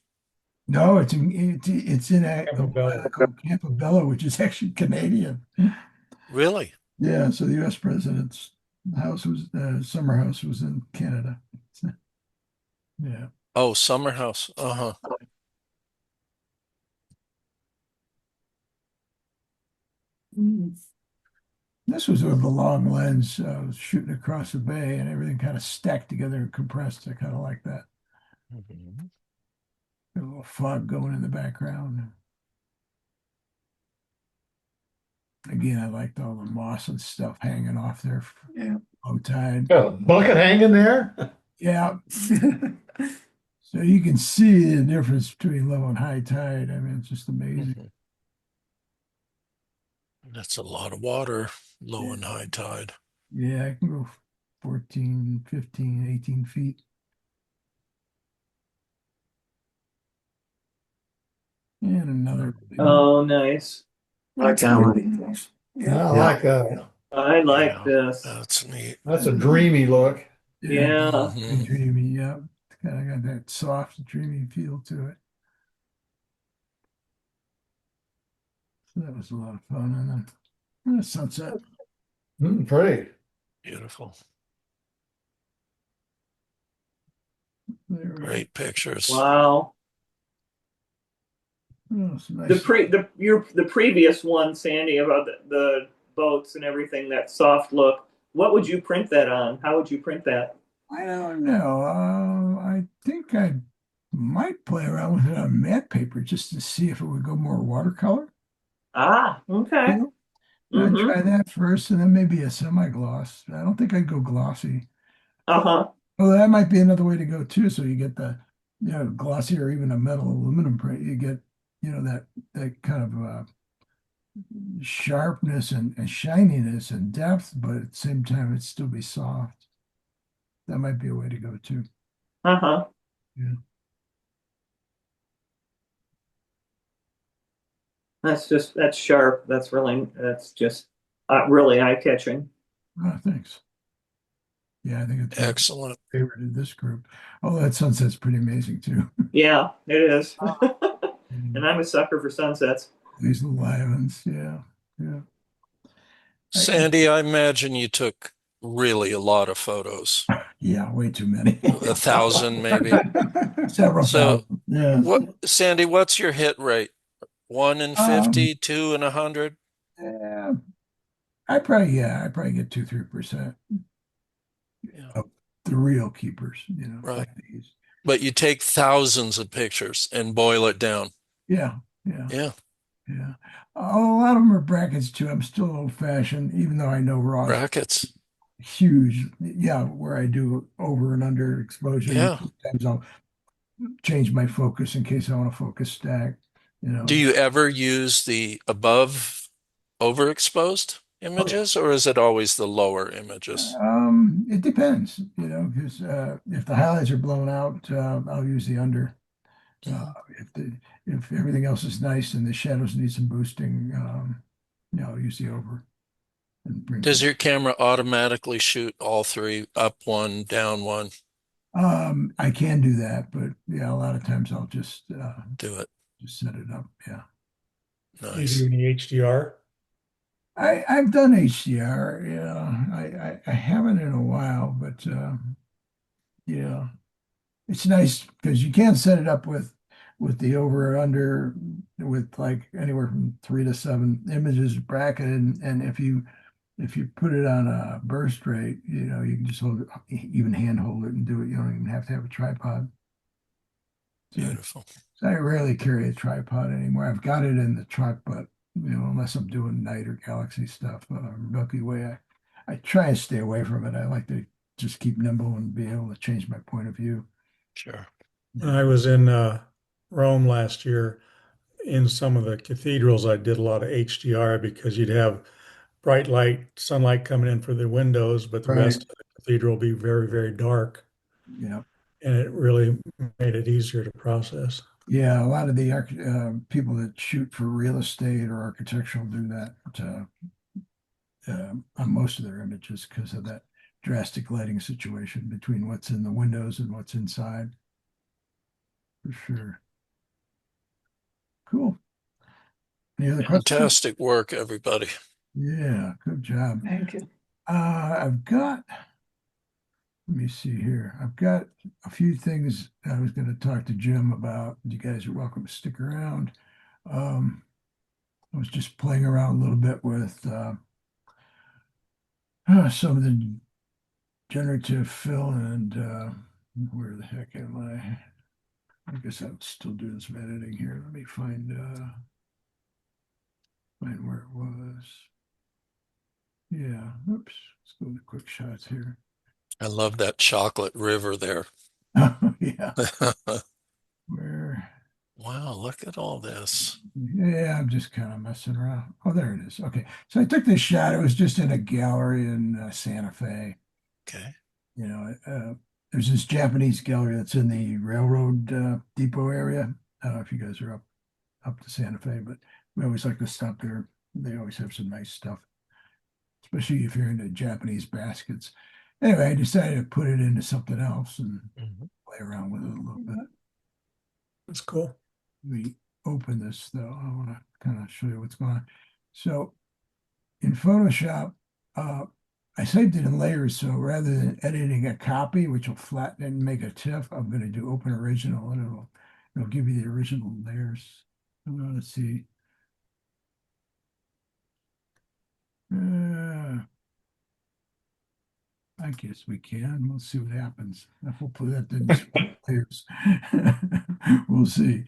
[SPEAKER 1] No, it's in a
[SPEAKER 2] Campobello.
[SPEAKER 1] island called Campobello, which is actually Canadian.
[SPEAKER 4] Really?
[SPEAKER 1] Yeah, so the U.S. president's house was summer house was in Canada. Yeah.
[SPEAKER 4] Oh, summer house. Uh-huh.
[SPEAKER 6] Mm.
[SPEAKER 1] This was with the long lens shooting across the bay and everything kind of stacked together and compressed. I kind of like that.
[SPEAKER 4] Mhm.
[SPEAKER 1] A little fog going in the background. Again, I liked all the moss and stuff hanging off there for
[SPEAKER 6] Yeah.
[SPEAKER 1] low tide.
[SPEAKER 5] Got a bucket hanging there?
[SPEAKER 1] Yeah. So you can see the difference between low and high tide. I mean, it's just amazing.
[SPEAKER 4] Mhm. That's a lot of water, low and high tide.
[SPEAKER 1] Yeah, I can go 14, 15, 18 feet. And another.
[SPEAKER 3] Oh, nice.
[SPEAKER 6] That's really nice.
[SPEAKER 5] Yeah, I
[SPEAKER 6] Yeah.
[SPEAKER 5] like that.
[SPEAKER 3] I like
[SPEAKER 4] Yeah,
[SPEAKER 3] this.
[SPEAKER 4] That's neat.
[SPEAKER 5] That's a dreamy look.
[SPEAKER 3] Yeah.
[SPEAKER 1] very dreamy. Yeah, kind of got that soft, dreamy feel to it. that was a lot of fun. And then sunset.
[SPEAKER 5] Pretty.
[SPEAKER 4] Beautiful.
[SPEAKER 1] There we go.
[SPEAKER 4] Great pictures.
[SPEAKER 3] Wow.
[SPEAKER 1] Oh, some
[SPEAKER 3] The
[SPEAKER 1] nice.
[SPEAKER 3] the previous one, Sandy, about the boats and everything, that soft look. What would you print that on? How would you print that?
[SPEAKER 1] I don't know. I think I might play around with it on matte paper just to see if it would go more watercolor.
[SPEAKER 3] Ah, okay.
[SPEAKER 1] You know, I'd
[SPEAKER 3] Mm-hmm.
[SPEAKER 1] try that first, and then maybe a semi-gloss. I don't think I'd go glossy.
[SPEAKER 3] Uh-huh.
[SPEAKER 1] Oh, that might be another way to go too. So you get the, glossy or even a metal aluminum print. You get, that kind of sharpness and shininess and depth, but at the same time, it'd still be soft. That might be a way to go too.
[SPEAKER 3] Uh-huh.
[SPEAKER 1] Yeah.
[SPEAKER 3] That's sharp. That's just really eye-catching.
[SPEAKER 1] Oh, thanks. Yeah, I think it's my
[SPEAKER 4] Excellent.
[SPEAKER 1] favorite in this group. Oh, that sunset's pretty amazing too.
[SPEAKER 3] Yeah, it is.
[SPEAKER 1] And
[SPEAKER 3] And I'm a sucker for sunsets.
[SPEAKER 1] these little islands, yeah, yeah.
[SPEAKER 4] Sandy, I imagine you took really a lot of photos.
[SPEAKER 1] Yeah, way too many.
[SPEAKER 4] 1,000 maybe.
[SPEAKER 1] Several
[SPEAKER 4] So
[SPEAKER 1] thousand. Yeah.
[SPEAKER 4] Sandy, what's your hit rate? 1 in
[SPEAKER 1] Um,
[SPEAKER 4] 50, 2 in 100?
[SPEAKER 1] yeah, I probably get 2-3%
[SPEAKER 4] Yeah,
[SPEAKER 1] of the real keepers,
[SPEAKER 4] right.
[SPEAKER 1] like these.
[SPEAKER 4] But you take thousands of pictures and boil it down.
[SPEAKER 1] Yeah, yeah,
[SPEAKER 4] Yeah,
[SPEAKER 1] yeah. A lot of them are brackets too. I'm still old fashioned, even though I know raw's
[SPEAKER 4] brackets.
[SPEAKER 1] huge. Yeah, where I do over and under exposure.
[SPEAKER 4] Yeah.
[SPEAKER 1] Sometimes I'll change my focus in case I want to focus stack,
[SPEAKER 4] Do you ever use the above overexposed
[SPEAKER 1] Oh, yeah.
[SPEAKER 4] images, or is it always the lower images?
[SPEAKER 1] It depends, because if the highlights are blown out, I'll use the under. Uh, if if everything else is nice and the shadows need some boosting, I'll use the over and bring.
[SPEAKER 4] Does your camera automatically shoot all three, up one, down one?
[SPEAKER 1] I can do that, but yeah, a lot of times I'll
[SPEAKER 4] Do it.
[SPEAKER 1] just set it up. Yeah,
[SPEAKER 2] Do you do
[SPEAKER 4] Nice.
[SPEAKER 2] any HDR?
[SPEAKER 1] I've done HDR. Yeah, I haven't in a while, but yeah. It's nice because you can set it up with the over or under with like anywhere from 3 to 7 images bracketed, and if you put it on a burst rate, you can just hold it, even hand hold it and do it. You don't even have to have a tripod.
[SPEAKER 4] Beautiful.
[SPEAKER 1] So I rarely carry a tripod anymore. I've got it in the truck, but unless I'm doing night or galaxy stuff, Milky Way, I try and stay away from it. I like to just keep nimble and be able to change my point of view.
[SPEAKER 4] Sure.
[SPEAKER 2] When I was in Rome last year, in some of the cathedrals, I did a lot of HDR because you'd have bright light, sunlight coming in through the windows, but the
[SPEAKER 1] Right.
[SPEAKER 2] rest of the cathedral will be very, very dark.
[SPEAKER 1] Yeah.
[SPEAKER 2] And it really made it easier to process.
[SPEAKER 1] Yeah, a lot of the people that shoot for real estate or architectural do that on most of their images because of that drastic lighting situation between what's in the windows and what's inside. For sure. Cool. Any other questions?
[SPEAKER 4] Fantastic work, everybody.
[SPEAKER 1] Yeah, good job.
[SPEAKER 6] Thank you.
[SPEAKER 1] Let me see here. I've got a few things I was going to talk to Jim about. You guys are welcome to stick around. I was just playing around a little bit with some of the generative fill and where the heck am I? I guess I'm still doing some editing here. Let me find where it was. Yeah, oops. Let's go to quick shots here.
[SPEAKER 4] I love that chocolate river there.
[SPEAKER 1] Yeah, where?
[SPEAKER 4] Wow, look at all this.
[SPEAKER 1] Yeah, I'm just kind of messing around. Oh, there it is. Okay, so I took this shot. It was just in a gallery in Santa Fe.
[SPEAKER 4] Okay.
[SPEAKER 1] There's this Japanese gallery that's in the railroad depot area. I don't know if you guys are up to Santa Fe, but we always like to stop there. They always have some nice stuff, especially if you're into Japanese baskets. Anyway, I decided to put it into something else and
[SPEAKER 4] Mhm.
[SPEAKER 1] play around with it a little bit.
[SPEAKER 2] That's cool.
[SPEAKER 1] We open this though. I want to kind of show you what's going on. So in Photoshop, I saved it in layers. So rather than editing a copy, which will flatten and make a TIFF, I'm going to do open original, and it'll give you the original layers. Let's see. I guess we can. We'll see what happens. Hopefully that didn't split layers. We'll see.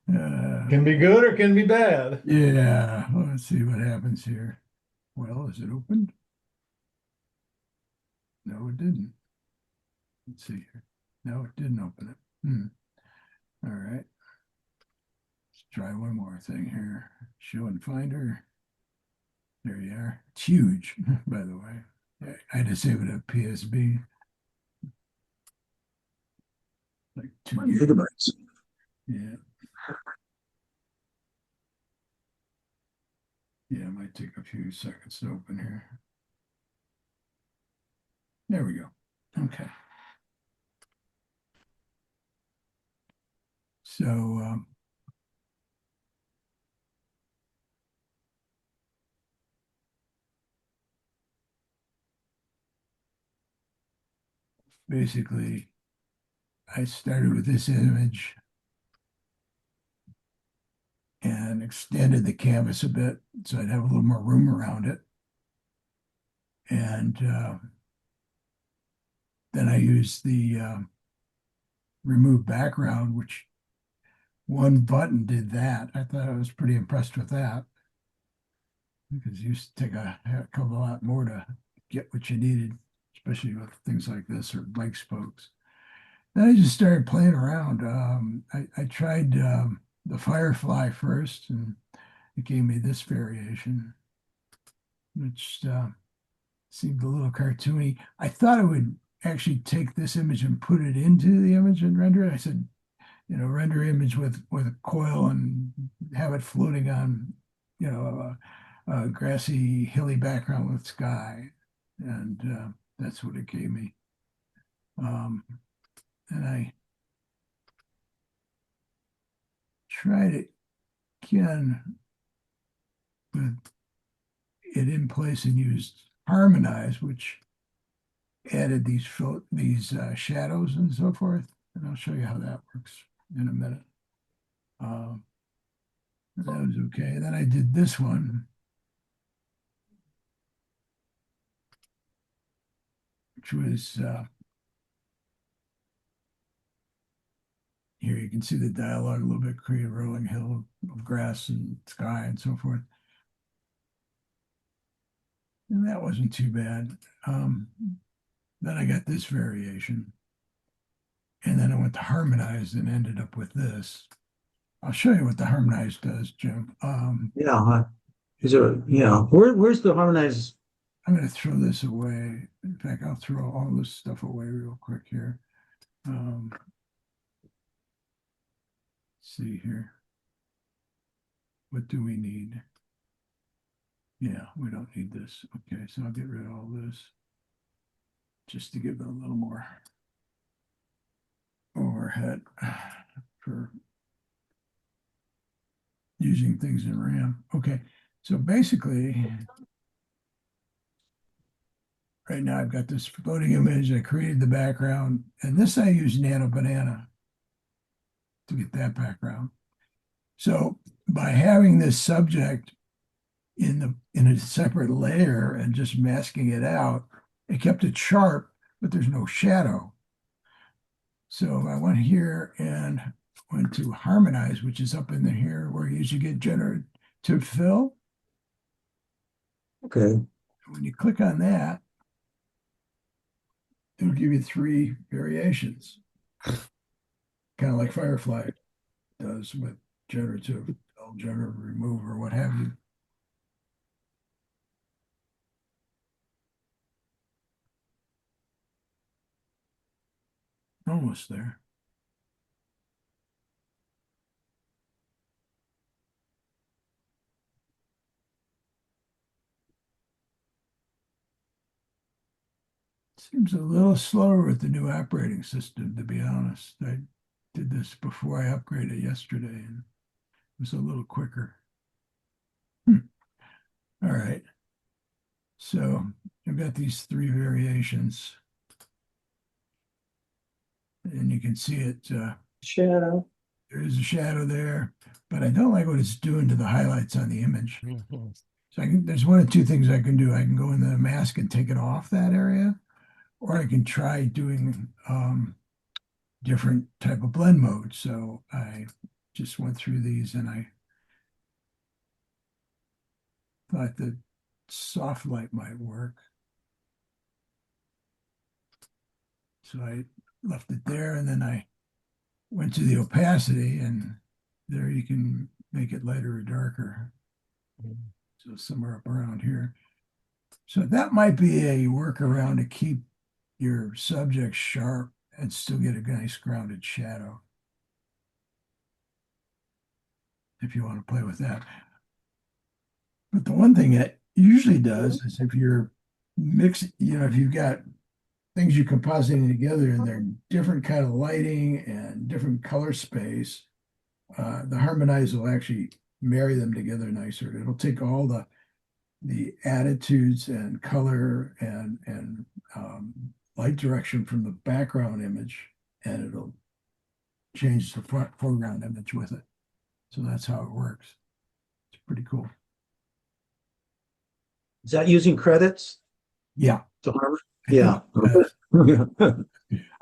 [SPEAKER 5] Can be good or can be bad.
[SPEAKER 1] Yeah, let's see what happens here. Well, is it opened? No, it didn't. Let's see here. No, it didn't open it. All right. Let's try one more thing here. Show and finder. There you are. It's huge, by the way. I had to save it at PSB. Like 2
[SPEAKER 7] gigabytes.
[SPEAKER 1] Yeah. Yeah, it might take a few seconds to open here. There we go. Okay. So, basically, I started with this image and extended the canvas a bit so I'd have a little more room around it. And then I used the remove background, which one button did that. I thought I was pretty impressed with that, because it used to take a lot more to get what you needed, especially with things like this or bike spokes. Then I just started playing around. I tried the Firefly first, and it gave me this variation, which seemed a little cartoony. I thought it would actually take this image and put it into the image and render it. I said, render image with a coil and have it floating on, a grassy, hilly background with sky. And that's what it gave me. And I tried it again with it in place and used Harmonize, which added these shadows and so forth. And I'll show you how that works in a minute. That was okay. Then I did this one, which was here. You can see the dialogue a little bit, create a rolling hill of grass and sky and so forth. And that wasn't too bad. Then I got this variation. And then I went to Harmonize and ended up with this. I'll show you what the Harmonize does, Jim.
[SPEAKER 7] Yeah. Is there, where's the harmonize?
[SPEAKER 1] I'm going to throw this away. In fact, I'll throw all this stuff away real quick here. See here. What do we need? Yeah, we don't need this. Okay, so I'll get rid of all this just to give it a little more overhead for using things in RAM. Okay, so basically, right now I've got this floating image. I created the background, and this I use Nano Banana to get that background. So by having this subject in a separate layer and just masking it out, it kept it sharp, but there's no shadow. So I went here and went to Harmonize, which is up in here where you usually get generative fill.
[SPEAKER 7] Okay.
[SPEAKER 1] When you click on that, it'll give you 3 variations, kind of like Firefly does with generative fill, generative remove, or what have you. Almost there. Seems a little slower with the new operating system, to be honest. I did this before I upgraded yesterday, and was a little quicker. All right. So I've got these three variations. And you can see it.
[SPEAKER 7] Shadow.
[SPEAKER 1] There is a shadow there, but I don't like what it's doing to the highlights on the image.
[SPEAKER 4] Mhm.
[SPEAKER 1] So there's one of two things I can do. I can go in the mask and take it off that area, or I can try doing different type of blend mode. So I just went through these and I thought that soft light might work. So I left it there and then I went to the opacity and there you can make it lighter or darker. So somewhere up around here. So that might be a workaround to keep your subject sharp and still get a nice grounded shadow. If you want to play with that. But the one thing it usually does is if you're mixing, if you've got things you're compositing together and they're different kind of lighting and different color space, the harmonize will actually marry them together nicer. It'll take all the attitudes and color and light direction from the background image, and it'll change the foreground image with it. So that's how it works. It's pretty cool.
[SPEAKER 7] Is that using credits?
[SPEAKER 1] Yeah.
[SPEAKER 7] Yeah.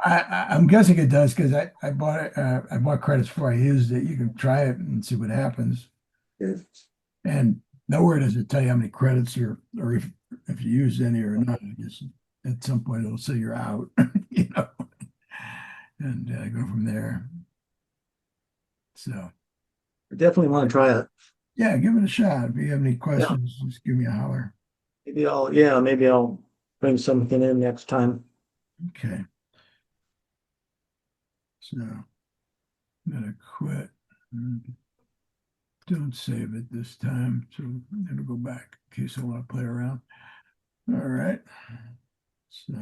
[SPEAKER 1] I'm guessing it does because I bought it. I bought credits before I used it. You can try it and see what happens. And nowhere does it tell you how many credits or if you used any or not. I guess at some point it'll say you're out, and go from there. So
[SPEAKER 7] Definitely want to try it.
[SPEAKER 1] yeah, give it a shot. If you have any questions, just give me a holler.
[SPEAKER 7] Maybe I'll bring something in next time.
[SPEAKER 1] Okay. So I'm gonna quit. Don't save it this time. So I'm gonna go back in case I want to play around. All right. So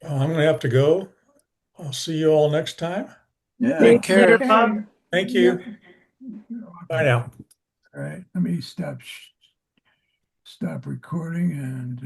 [SPEAKER 2] I'm going to have to go. I'll see you all next time.
[SPEAKER 1] yeah.
[SPEAKER 4] Take care.
[SPEAKER 3] Bob.
[SPEAKER 2] Thank you. Bye now.
[SPEAKER 1] All right. Let me stop recording and